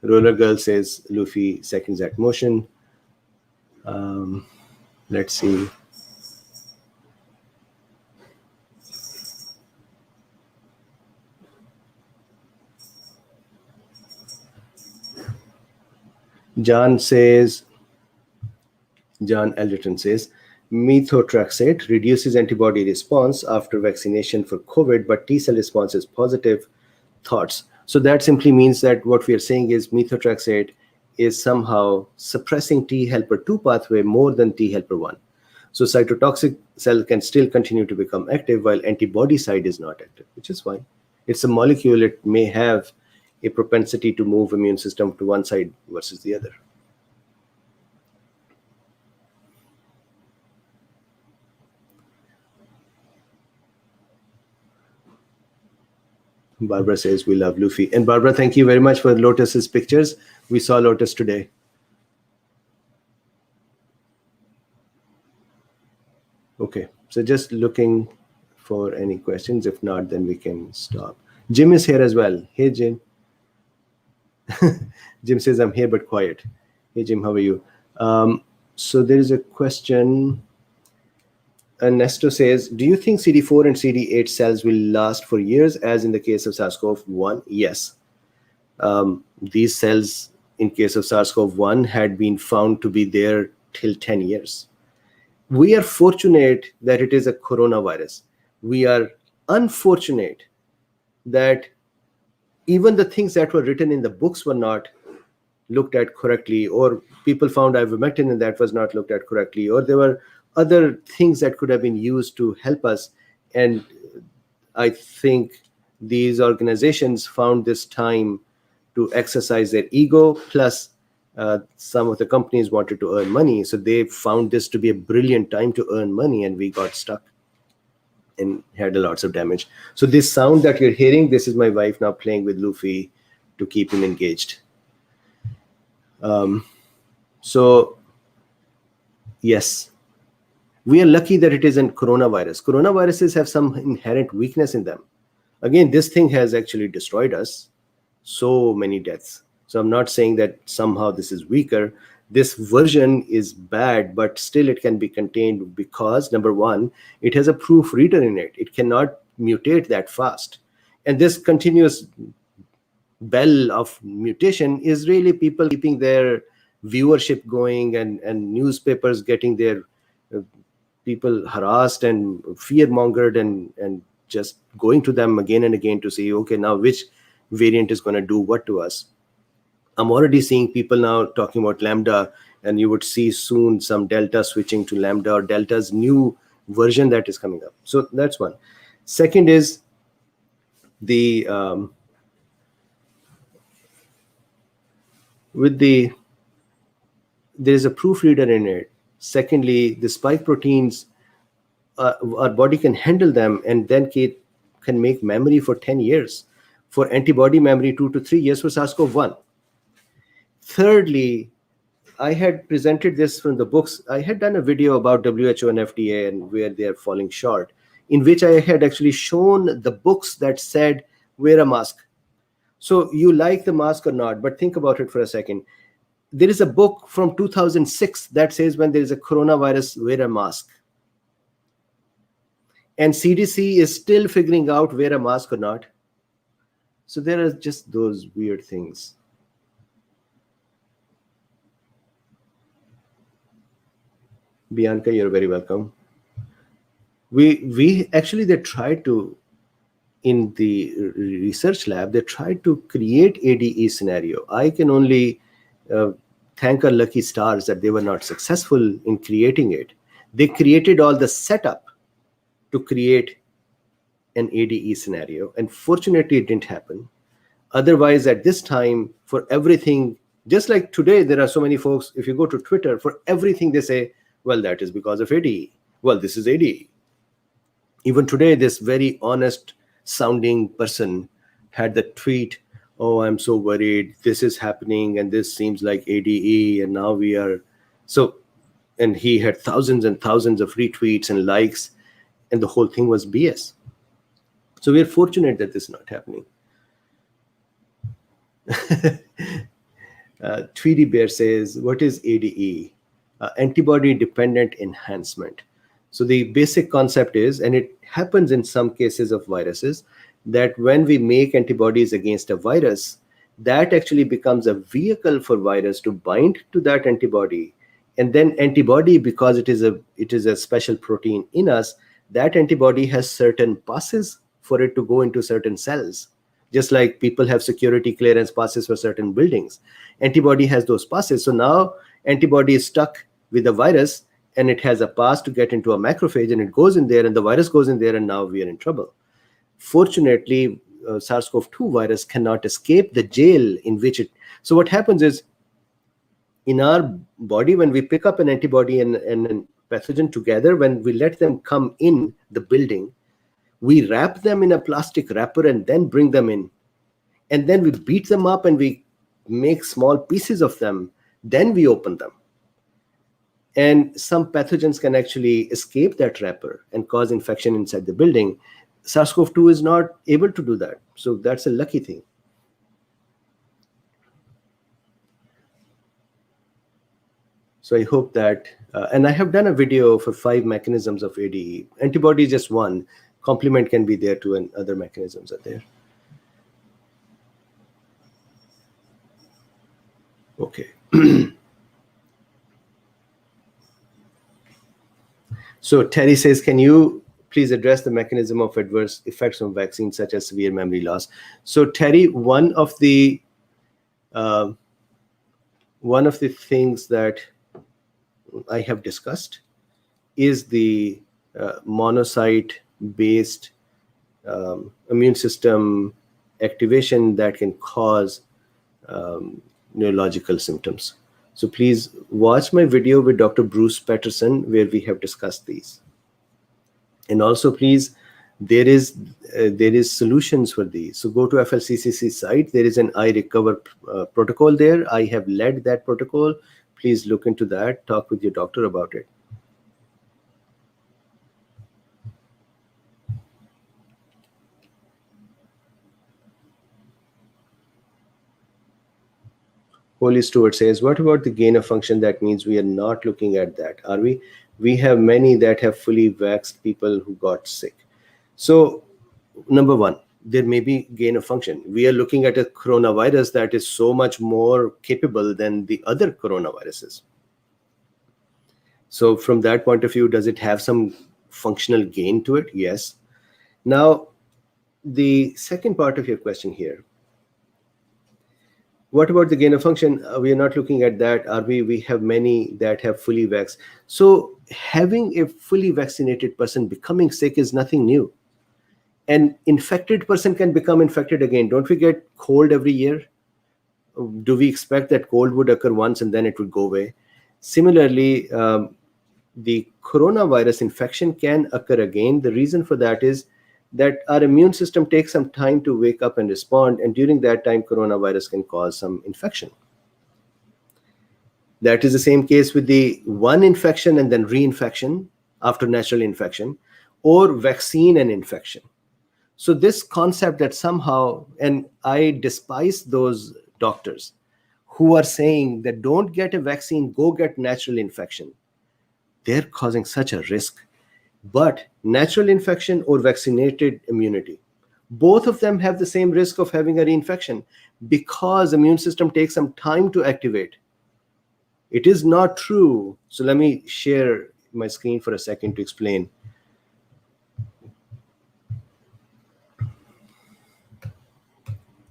Roller Girl says Luffy seconds that motion. Let's see. John Elderton says, methotrexate reduces antibody response after vaccination for COVID, but T-cell response is positive. Thoughts? So that simply means that what we are saying is methotrexate is somehow suppressing T helper 2 pathway more than T helper 1. So cytotoxic cell can still continue to become active while antibody side is not active, which is fine. It's a molecule. It may have a propensity to move immune system to one side versus the other. Barbara says we love Luffy. And Barbara, thank you very much for Lotus's pictures. We saw Lotus today. Okay, so just looking for any questions. If not, then we can stop. Jim is here as well. Hey, Jim. Jim says, I'm here but quiet. Hey, Jim, how are you? So there is a question. Ernesto says, do you think CD4 and CD8 cells will last for years, as in the case of SARS-CoV-1? Yes. These cells, in case of SARS-CoV-1, had been found to be there till 10 years. We are fortunate that it is a coronavirus. We are unfortunate that even the things that were written in the books were not looked at correctly, or people found ivermectin and that was not looked at correctly, or there were other things that could have been used to help us. And I think these organizations found this time to exercise their ego, plus some of the companies wanted to earn money. So they found this to be a brilliant time to earn money, and we got stuck and had lots of damage. So this sound that you're hearing, this is my wife now playing with Luffy to keep him engaged. So yes, we are lucky that it isn't coronavirus. Coronaviruses have some inherent weakness in them. Again, this thing has actually destroyed us. So many deaths. So I'm not saying that somehow this is weaker. This version is bad, but still it can be contained because, number one, it has a proofreader in it. It cannot mutate that fast. And this continuous bell of mutation is really people keeping their viewership going, and newspapers getting their people harassed and fear-mongered, and just going to them again and again to say, okay, now which variant is going to do what to us. I'm already seeing people now talking about Lambda, and you would see soon some Delta switching to Lambda, or Delta's new version that is coming up. So that's one. Second is the there's a proofreader in it. Secondly, the spike proteins, our body can handle them, and then can make memory for 10 years. For antibody memory, 2 to 3 years for SARS-CoV-1. Thirdly, I had presented this from the books. I had done a video about WHO and FDA and where they are falling short, in which I had actually shown the books that said, wear a mask. So you like the mask or not, but think about it for a second. There is a book from 2006 that says when there is a coronavirus, wear a mask. And CDC is still figuring out wear a mask or not. So there are just those weird things. Bianca, you're very welcome. We actually, they tried to, in the research lab, they tried to create ADE scenario. I can only thank our lucky stars that they were not successful in creating it. They created all the setup to create an ADE scenario, and fortunately it didn't happen. Otherwise, at this time, for everything, just like today, there are so many folks, if you go to Twitter, for everything they say, well, that is because of ADE. Well, this is ADE. Even today, this very honest sounding person had the tweet, oh, I'm so worried, this is happening, and this seems like ADE, and now we are so, and he had thousands and thousands of retweets and likes, and the whole thing was BS. So we're fortunate that this is not happening. Tweety Bear says, what is ADE? Antibody-dependent enhancement. So the basic concept is, and it happens in some cases of viruses, that when we make antibodies against a virus, that actually becomes a vehicle for virus to bind to that antibody. And then antibody, because it is a special protein in us, that antibody has certain passes for it to go into certain cells. Just like people have security clearance passes for certain buildings. Antibody has those passes. So now antibody is stuck with the virus, and it has a pass to get into a macrophage, and it goes in there, and the virus goes in there, and now we are in trouble. Fortunately, SARS-CoV-2 virus cannot escape the jail in which it. So what happens is, in our body, when we pick up an antibody and a pathogen together, when we let them come in the building, we wrap them in a plastic wrapper and then bring them in. And then we beat them up and we make small pieces of them. Then we open them. And some pathogens can actually escape that wrapper and cause infection inside the building. SARS-CoV-2 is not able to do that. So that's a lucky thing. So I hope that, and I have done a video for 5 mechanisms of ADE. Antibody is just one. Complement can be there too, and other mechanisms are there. Okay. So Terry says, can you please address the mechanism of adverse effects from vaccines such as severe memory loss? So Terry, one of the things that I have discussed is the monocyte-based immune system activation that can cause neurological symptoms. So please watch my video with Dr. Bruce Patterson where we have discussed these. And also, please, there is solutions for these. So go to FLCCC site. There is an iRecover protocol there. I have led that protocol. Please look into that. Talk with your doctor about it. Holy Stewart says, what about the gain of function? That means we are not looking at that, are we? We have many that have fully vaxxed people who got sick. So number one, there may be gain of function. We are looking at a coronavirus that is so much more capable than the other coronaviruses. So from that point of view, does it have some functional gain to it? Yes. Now, the second part of your question here, what about the gain of function? We are not looking at that, are we? We have many that have fully vaxxed. So having a fully vaccinated person becoming sick is nothing new. An infected person can become infected again. Don't we get cold every year? Do we expect that cold would occur once and then it would go away? Similarly, the coronavirus infection can occur again. The reason for that is that our immune system takes some time to wake up and respond, and during that time, coronavirus can cause some infection. That is the same case with the one infection and then reinfection after natural infection, or vaccine and infection. So this concept that somehow, and I despise those doctors who are saying that don't get a vaccine, go get natural infection. They're causing such a risk. But natural infection or vaccinated immunity, both of them have the same risk of having a reinfection because immune system takes some time to activate. It is not true. So let me share my screen for a second to explain.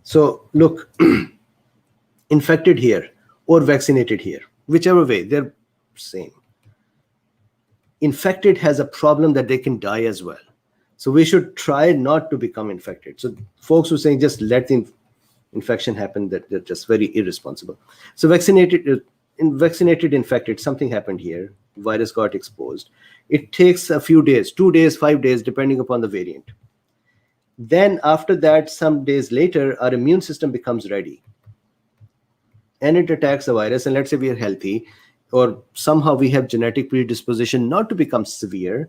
So look, infected here or vaccinated here, whichever way, they're same. Infected has a problem that they can die as well. So we should try not to become infected. So folks who are saying just let the infection happen, that they're just very irresponsible. So vaccinated, infected, something happened here. Virus got exposed. It takes a few days, 2 days, 5 days, depending upon the variant. Then after that, some days later, our immune system becomes ready. And it attacks the virus. And let's say we are healthy, or somehow we have genetic predisposition not to become severe.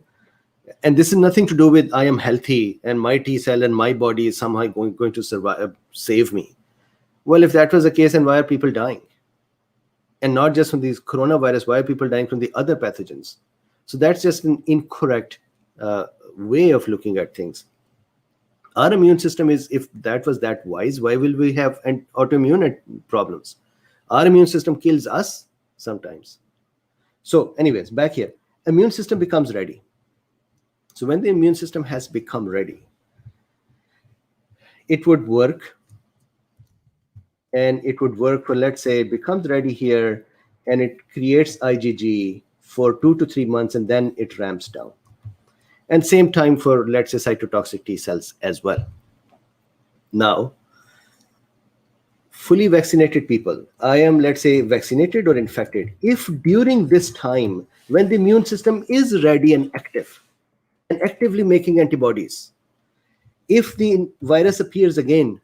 And this is nothing to do with I am healthy and my T cell and my body is somehow going to survive, save me. Well, if that was the case, then why are people dying? And not just from these coronavirus, why are people dying from the other pathogens? So that's just an incorrect way of looking at things. Our immune system is, if that was that wise, why will we have autoimmune problems? Our immune system kills us sometimes. So anyways, back here, immune system becomes ready. So when the immune system has become ready, it would work. And it would work for, let's say, it becomes ready here and it creates IgG for 2 to 3 months, and then it ramps down. And same time for, let's say, cytotoxic T cells as well. Now, fully vaccinated people, I am, let's say, vaccinated or infected. If during this time, when the immune system is ready and active and actively making antibodies, if the virus appears again,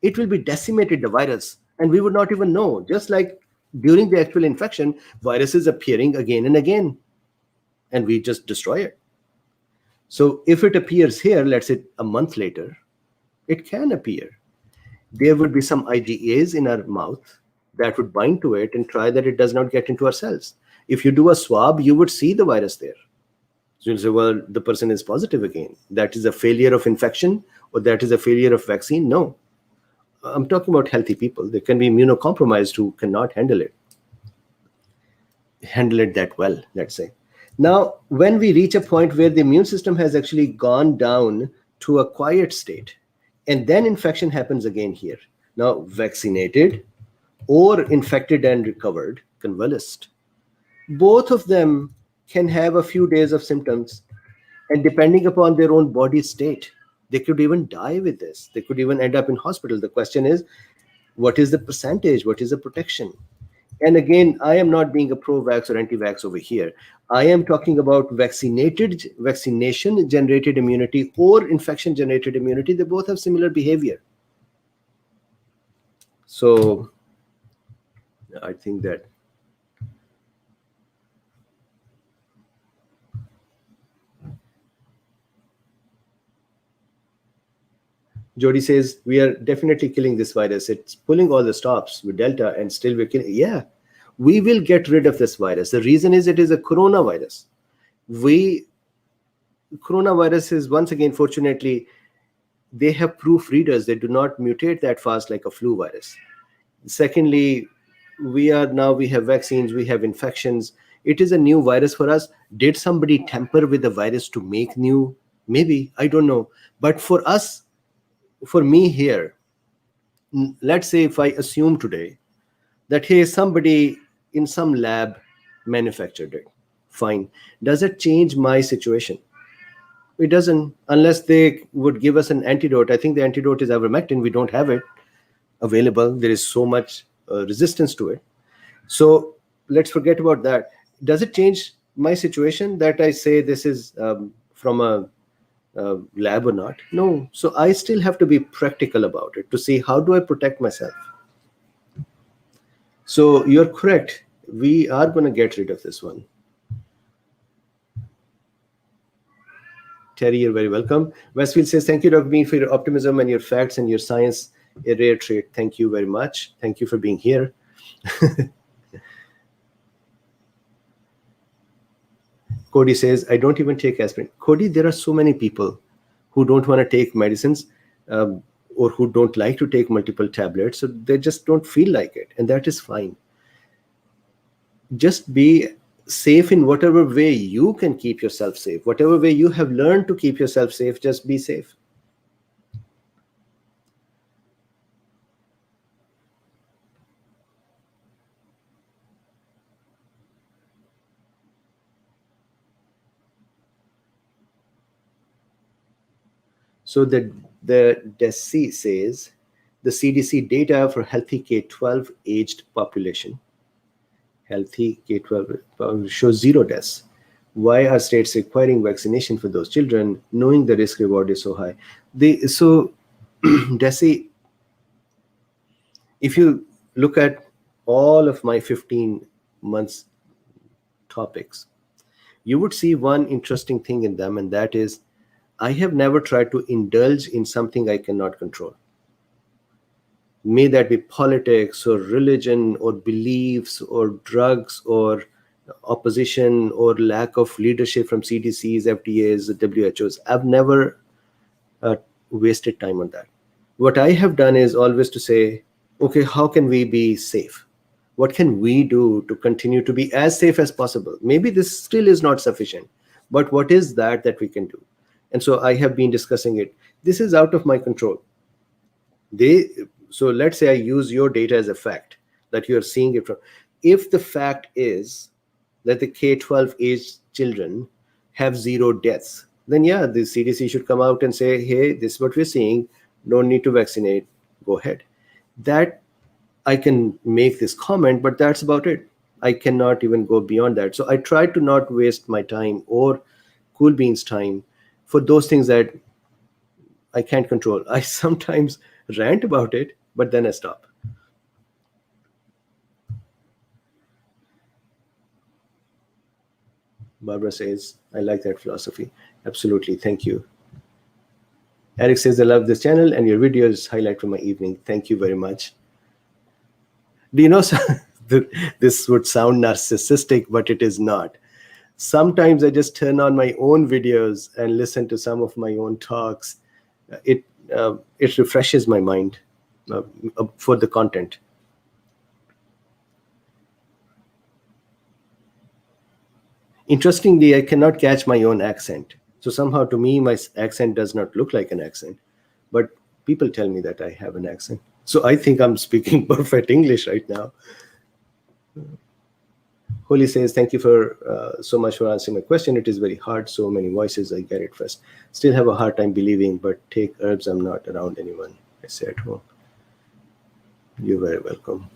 it will be decimated, the virus, and we would not even know. Just like during the actual infection, virus is appearing again and again, and we just destroy it. So if it appears here, let's say a month later, it can appear. There would be some IgAs in our mouth that would bind to it and try that it does not get into our cells. If you do a swab, you would see the virus there. So you'll say, well, the person is positive again. That is a failure of infection, or that is a failure of vaccine? No. I'm talking about healthy people. They can be immunocompromised who cannot handle it that well, let's say. Now, when we reach a point where the immune system has actually gone down to a quiet state, and then infection happens again here. Now, vaccinated or infected and recovered, convalesced, both of them can have a few days of symptoms, and depending upon their own body state, they could even die with this. They could even end up in hospital. The question is, what is the percentage? What is the protection? And again, I am not being a pro-vax or anti-vax over here. I am talking about vaccination-generated immunity or infection-generated immunity. They both have similar behavior. So I think that Jody says, we are definitely killing this virus. It's pulling all the stops with Delta, and still we're killing. Yeah, we will get rid of this virus. The reason is it is a coronavirus. Coronavirus is, once again, fortunately, they have proofreaders. They do not mutate that fast like a flu virus. Secondly, we have vaccines, we have infections. It is a new virus for us. Did somebody tamper with the virus to make new? Maybe, I don't know. But for us, for me here, let's say if I assume today that, hey, somebody in some lab manufactured it, fine. Does it change my situation? It doesn't, unless they would give us an antidote. I think the antidote is ivermectin. We don't have it available. There is so much resistance to it. So let's forget about that. Does it change my situation that I say this is from a lab or not? No. So I still have to be practical about it to see how do I protect myself. So you're correct. We are going to get rid of this one. Terry, you're very welcome. Westfield says, thank you, Drbeen, for your optimism and your facts and your science. A rare trait. Thank you very much. Thank you for being here. Cody says, I don't even take aspirin. Cody, there are so many people who don't want to take medicines or who don't like to take multiple tablets. So they just don't feel like it. And that is fine. Just be safe in whatever way you can keep yourself safe. Whatever way you have learned to keep yourself safe, just be safe. So the DESI says the CDC data for healthy K-12 aged population, healthy K-12 shows 0 deaths. Why are states requiring vaccination for those children, knowing the risk reward is so high? So DESI, if you look at all of my 15 months topics, you would see one interesting thing in them, and that is I have never tried to indulge in something I cannot control. May that be politics or religion or beliefs or drugs or opposition or lack of leadership from CDCs, FDAs, WHOs. I've never wasted time on that. What I have done is always to say, okay, how can we be safe? What can we do to continue to be as safe as possible? Maybe this still is not sufficient, but what is that we can do? And so I have been discussing it. This is out of my control. So let's say I use your data as a fact that you are seeing it from. If the fact is that the K-12 age children have 0 deaths, then yeah, the CDC should come out and say, hey, this is what we're seeing. Don't need to vaccinate. Go ahead. That I can make this comment, but that's about it. I cannot even go beyond that. So I try to not waste my time or Cool Beans' time for those things that I can't control. I sometimes rant about it, but then I stop. Barbara says, I like that philosophy. Absolutely. Thank you. Eric says, I love this channel and your videos highlight from my evening. Thank you very much. Do you know, this would sound narcissistic, but it is not. Sometimes I just turn on my own videos and listen to some of my own talks. It refreshes my mind for the content. Interestingly, I cannot catch my own accent. So somehow to me, my accent does not look like an accent. But people tell me that I have an accent. So I think I'm speaking perfect English right now. Holy says, thank you for so much for answering my question. It is very hard. So many voices. I get it first. Still have a hard time believing, but take herbs. I'm not around anyone. I say at home. You're very welcome.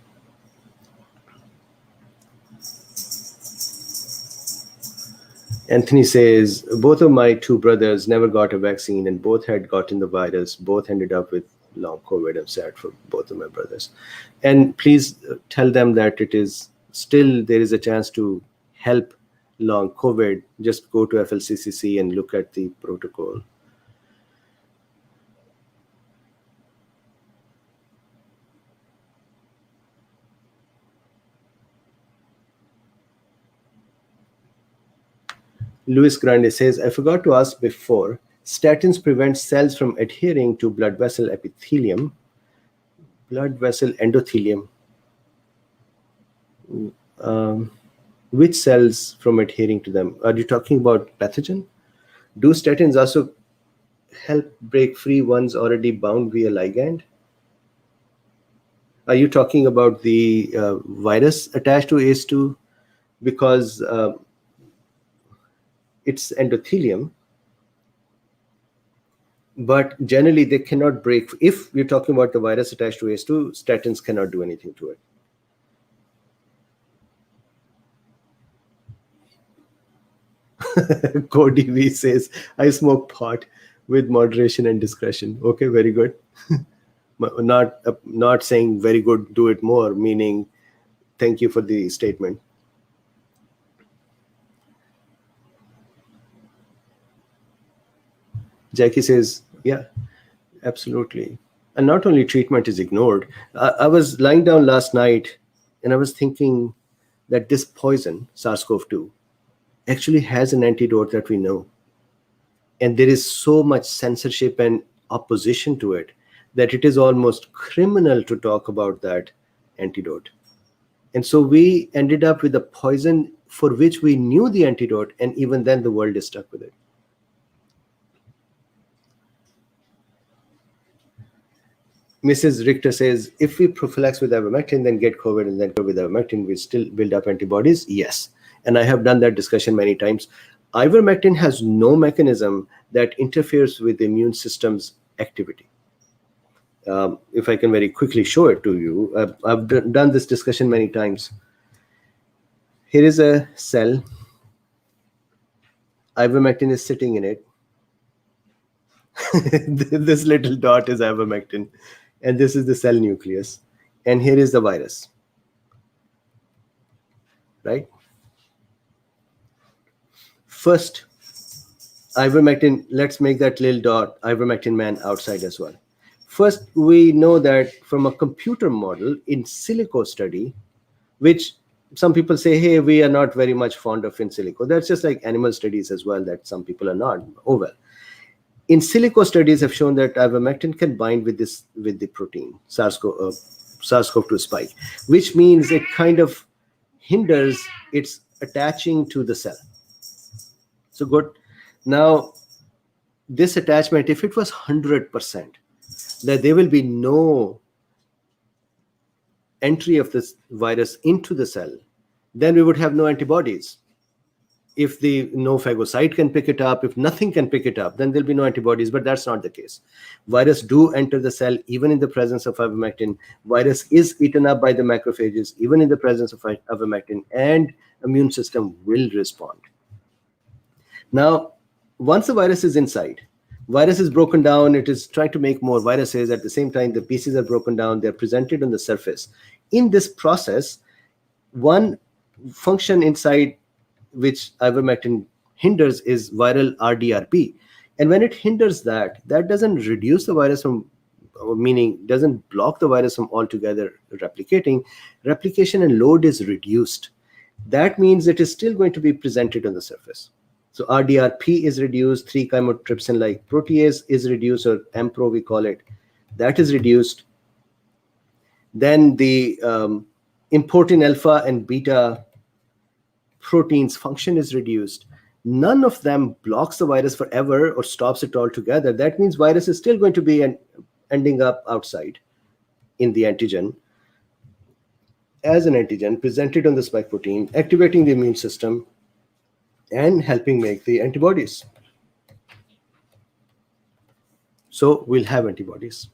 Anthony says, both of my 2 brothers never got a vaccine and both had gotten the virus. Both ended up with long COVID. I'm sad for both of my brothers. And please tell them that it is still, there is a chance to help long COVID. Just go to FLCCC and look at the protocol. Luis Grande says, I forgot to ask before, statins prevent cells from adhering to blood vessel epithelium, blood vessel endothelium. Which cells from adhering to them? Are you talking about pathogen? Do statins also help break free ones already bound via ligand? Are you talking about the virus attached to ACE2? Because it's endothelium, but generally they cannot break. If we're talking about the virus attached to ACE2, statins cannot do anything to it. Cody V says, I smoke pot with moderation and discretion. Okay, very good. Not saying very good, do it more, meaning thank you for the statement. Jackie says, yeah, absolutely. And not only treatment is ignored. I was lying down last night and I was thinking that this poison, SARS-CoV-2, actually has an antidote that we know. And there is so much censorship and opposition to it that it is almost criminal to talk about that antidote. And so we ended up with a poison for which we knew the antidote, and even then the world is stuck with it. Mrs. Richter says, if we prophylax with ivermectin, then get COVID, and then with ivermectin, we still build up antibodies? Yes. And I have done that discussion many times. Ivermectin has no mechanism that interferes with the immune system's activity. If I can very quickly show it to you, I've done this discussion many times. Here is a cell. Ivermectin is sitting in it. This little dot is ivermectin. And this is the cell nucleus. And here is the virus. Right? First, ivermectin, let's make that little dot, ivermectin man, outside as well. First, we know that from a computer model in silico study, which some people say, hey, we are not very much fond of in silico. That's just like animal studies as well, that some people are not. Oh, well. In silico studies have shown that ivermectin can bind with the protein, SARS-CoV-2 spike, which means it kind of hinders its attaching to the cell. So good. Now, this attachment, if it was 100%, that there will be no entry of this virus into the cell, then we would have no antibodies. If the no phagocyte can pick it up, if nothing can pick it up, then there'll be no antibodies, but that's not the case. Virus do enter the cell even in the presence of ivermectin. Virus is eaten up by the macrophages even in the presence of ivermectin, and immune system will respond. Now, once the virus is inside, virus is broken down, it is trying to make more viruses. At the same time, the pieces are broken down, they're presented on the surface. In this process, one function inside which ivermectin hinders is viral RDRP. And when it hinders that, that doesn't reduce the virus from, meaning doesn't block the virus from altogether replicating. Replication and load is reduced. That means it is still going to be presented on the surface. So RDRP is reduced, 3-chymotrypsin-like protease is reduced, or MPRO we call it. That is reduced. Then the importin alpha and beta proteins function is reduced. None of them blocks the virus forever or stops it altogether. That means virus is still going to be ending up outside in the antigen as an antigen presented on the spike protein, activating the immune system and helping make the antibodies. So we'll have antibodies.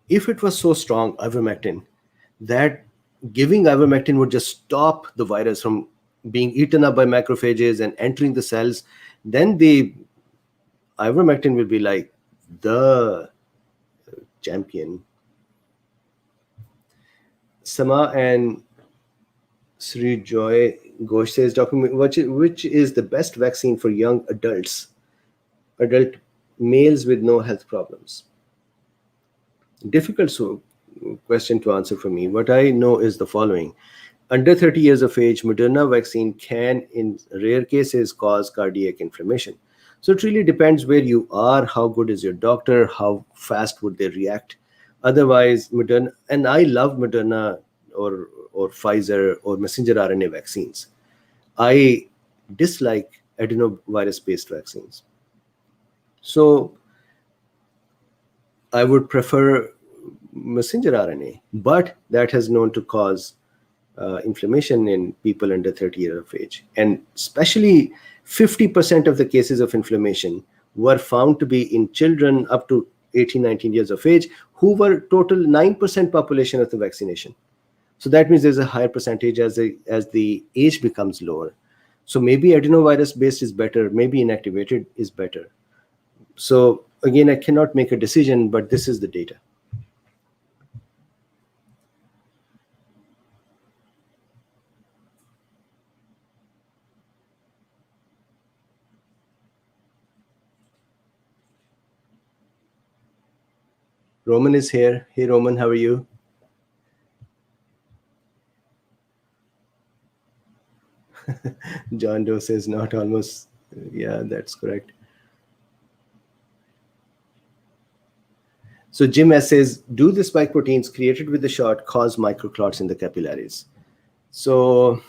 If it was so strong, ivermectin, that giving ivermectin would just stop the virus from being eaten up by macrophages and entering the cells, then the ivermectin will be like the champion. Sama and Sri Joy Ghosh says, which is the best vaccine for young adult males with no health problems? Difficult question to answer for me. What I know is the following. Under 30 years of age, Moderna vaccine can, in rare cases, cause cardiac inflammation. So it really depends where you are, how good is your doctor, how fast would they react. Otherwise, Moderna, and I love Moderna or Pfizer or messenger RNA vaccines. I dislike adenovirus-based vaccines. So I would prefer messenger RNA, but that has known to cause inflammation in people under 30 years of age. And especially 50% of the cases of inflammation were found to be in children up to 18, 19 years of age, who were total 9% population of the vaccination. So that means there's a higher percentage as the age becomes lower. So maybe adenovirus-based is better, maybe inactivated is better. So again, I cannot make a decision, but this is the data. Roman is here. Hey, Roman, how are you? John Doe says not almost. Yeah, that's correct. So Jim S says, do the spike proteins created with the shot cause microclots in the capillaries? So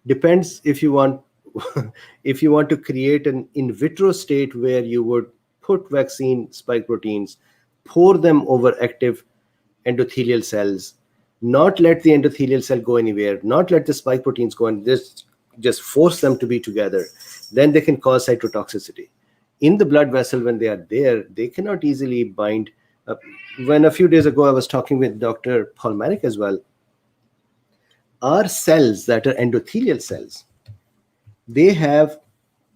depends if you want to create an in vitro state where you would put vaccine spike proteins, pour them over active endothelial cells, not let the endothelial cell go anywhere, not let the spike proteins go, and just force them to be together, then they can cause cytotoxicity. In the blood vessel, when they are there, they cannot easily bind. When a few days ago I was talking with Dr. Paul Marek as well, our cells that are endothelial cells, they have,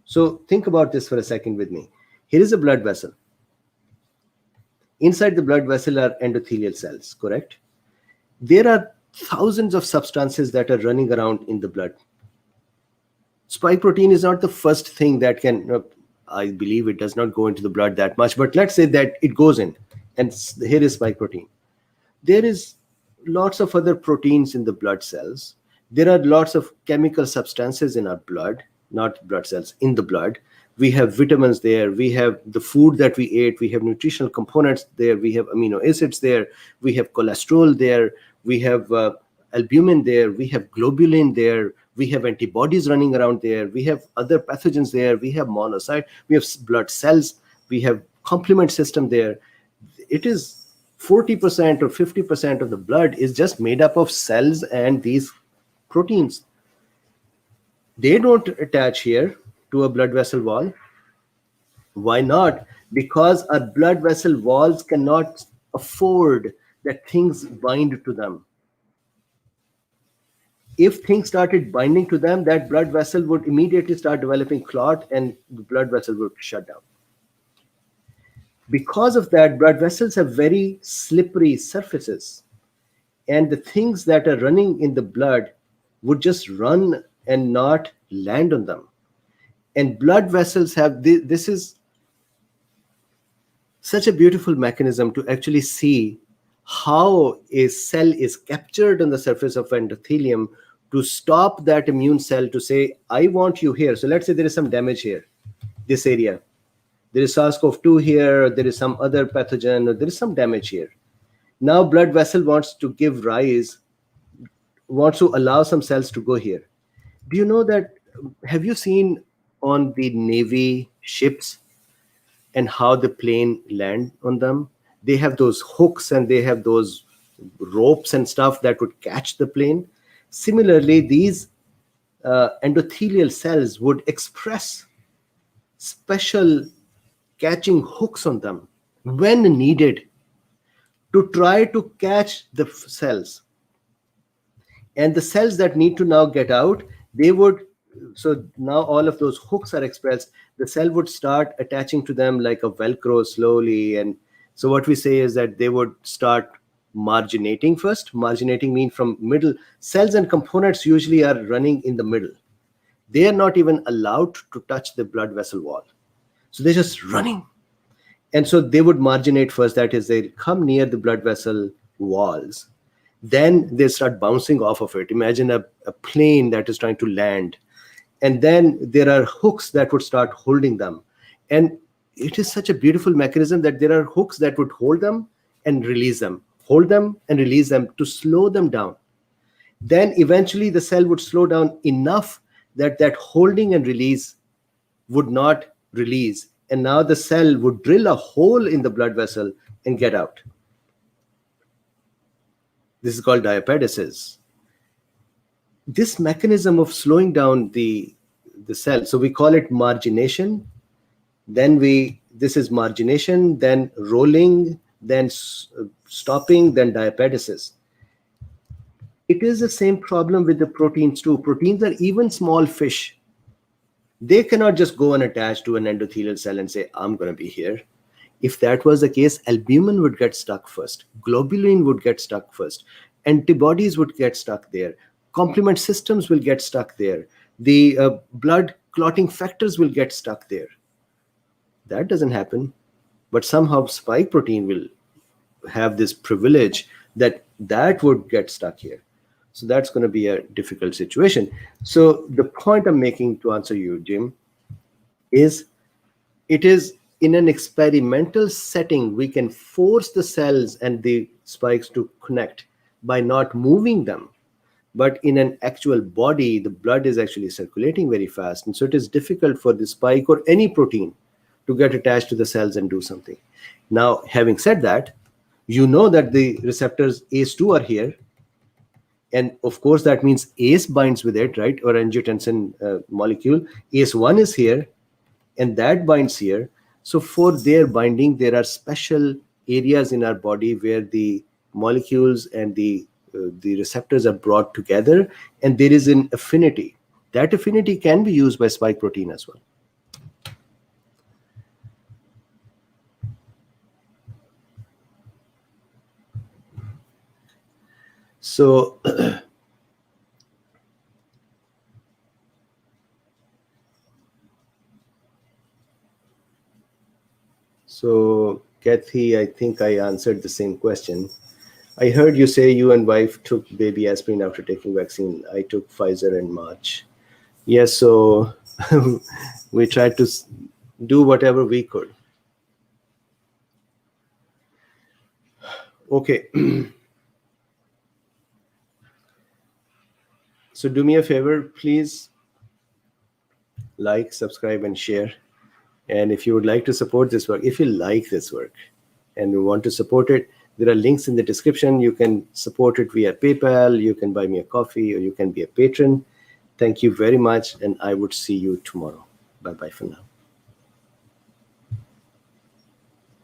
so think about this for a second with me. Here is a blood vessel. Inside the blood vessel are endothelial cells, correct? There are thousands of substances that are running around in the blood. Spike protein is not the first thing that can, I believe it does not go into the blood that much, but let's say that it goes in, and here is spike protein. There is lots of other proteins in the blood cells. There are lots of chemical substances in our blood, not blood cells, in the blood. We have vitamins there. We have the food that we ate. We have nutritional components there. We have amino acids there. We have cholesterol there. We have albumin there. We have globulin there. We have antibodies running around there. We have other pathogens there. We have monocyte. We have blood cells. We have complement system there. It is 40% or 50% of the blood is just made up of cells and these proteins. They don't attach here to a blood vessel wall. Why not? Because our blood vessel walls cannot afford that things bind to them. If things started binding to them, that blood vessel would immediately start developing clot and the blood vessel would shut down. Because of that, blood vessels have very slippery surfaces, and the things that are running in the blood would just run and not land on them. And blood vessels have this is such a beautiful mechanism to actually see how a cell is captured on the surface of endothelium to stop that immune cell to say, I want you here. So let's say there is some damage here, this area. There is SARS-CoV-2 here, or there is some other pathogen, or there is some damage here. Now blood vessel wants to give rise, wants to allow some cells to go here. Do you know that, have you seen on the Navy ships and how the plane land on them? They have those hooks and they have those ropes and stuff that would catch the plane. Similarly, these endothelial cells would express special catching hooks on them when needed to try to catch the cells. And the cells that need to now get out, they would, so now all of those hooks are expressed, the cell would start attaching to them like a Velcro slowly. And so what we say is that they would start marginating first. Marginating means from middle. Cells and components usually are running in the middle. They are not even allowed to touch the blood vessel wall. So they're just running. And so they would marginate first, that is, they come near the blood vessel walls. Then they start bouncing off of it. Imagine a plane that is trying to land. And then there are hooks that would start holding them. And it is such a beautiful mechanism that there are hooks that would hold them and release them, hold them and release them to slow them down. Then eventually the cell would slow down enough that that holding and release would not release. And now the cell would drill a hole in the blood vessel and get out. This is called diapedisis. This mechanism of slowing down the cell, so we call it margination. Then this is margination, then rolling, then stopping, then diapedisis. It is the same problem with the proteins too. Proteins are even small fish. They cannot just go and attach to an endothelial cell and say, I'm going to be here. If that was the case, albumin would get stuck first. Globulin would get stuck first. Antibodies would get stuck there. Complement systems will get stuck there. The blood clotting factors will get stuck there. That doesn't happen. But somehow spike protein will have this privilege that would get stuck here. So that's going to be a difficult situation. So the point I'm making to answer you, Jim, is it is in an experimental setting, we can force the cells and the spikes to connect by not moving them. But in an actual body, the blood is actually circulating very fast. And so it is difficult for the spike or any protein to get attached to the cells and do something. Now, having said that, you know that the receptors ACE2 are here. And of course, that means ACE binds with it, right? Or angiotensin molecule. ACE1 is here, and that binds here. So for their binding, there are special areas in our body where the molecules and the receptors are brought together, and there is an affinity. That affinity can be used by spike protein as well. So so Kathy, I think I answered the same question. I heard you say you and wife took baby aspirin after taking vaccine. I took Pfizer in March. Yes, so we tried to do whatever we could. Okay. So do me a favor, please like, subscribe, and share. And if you would like to support this work, if you like this work and you want to support it, There are links in the description. You can support it via PayPal. You can buy me a coffee, or you can be a patron. Thank you very much, and I would see you tomorrow. Bye-bye for now.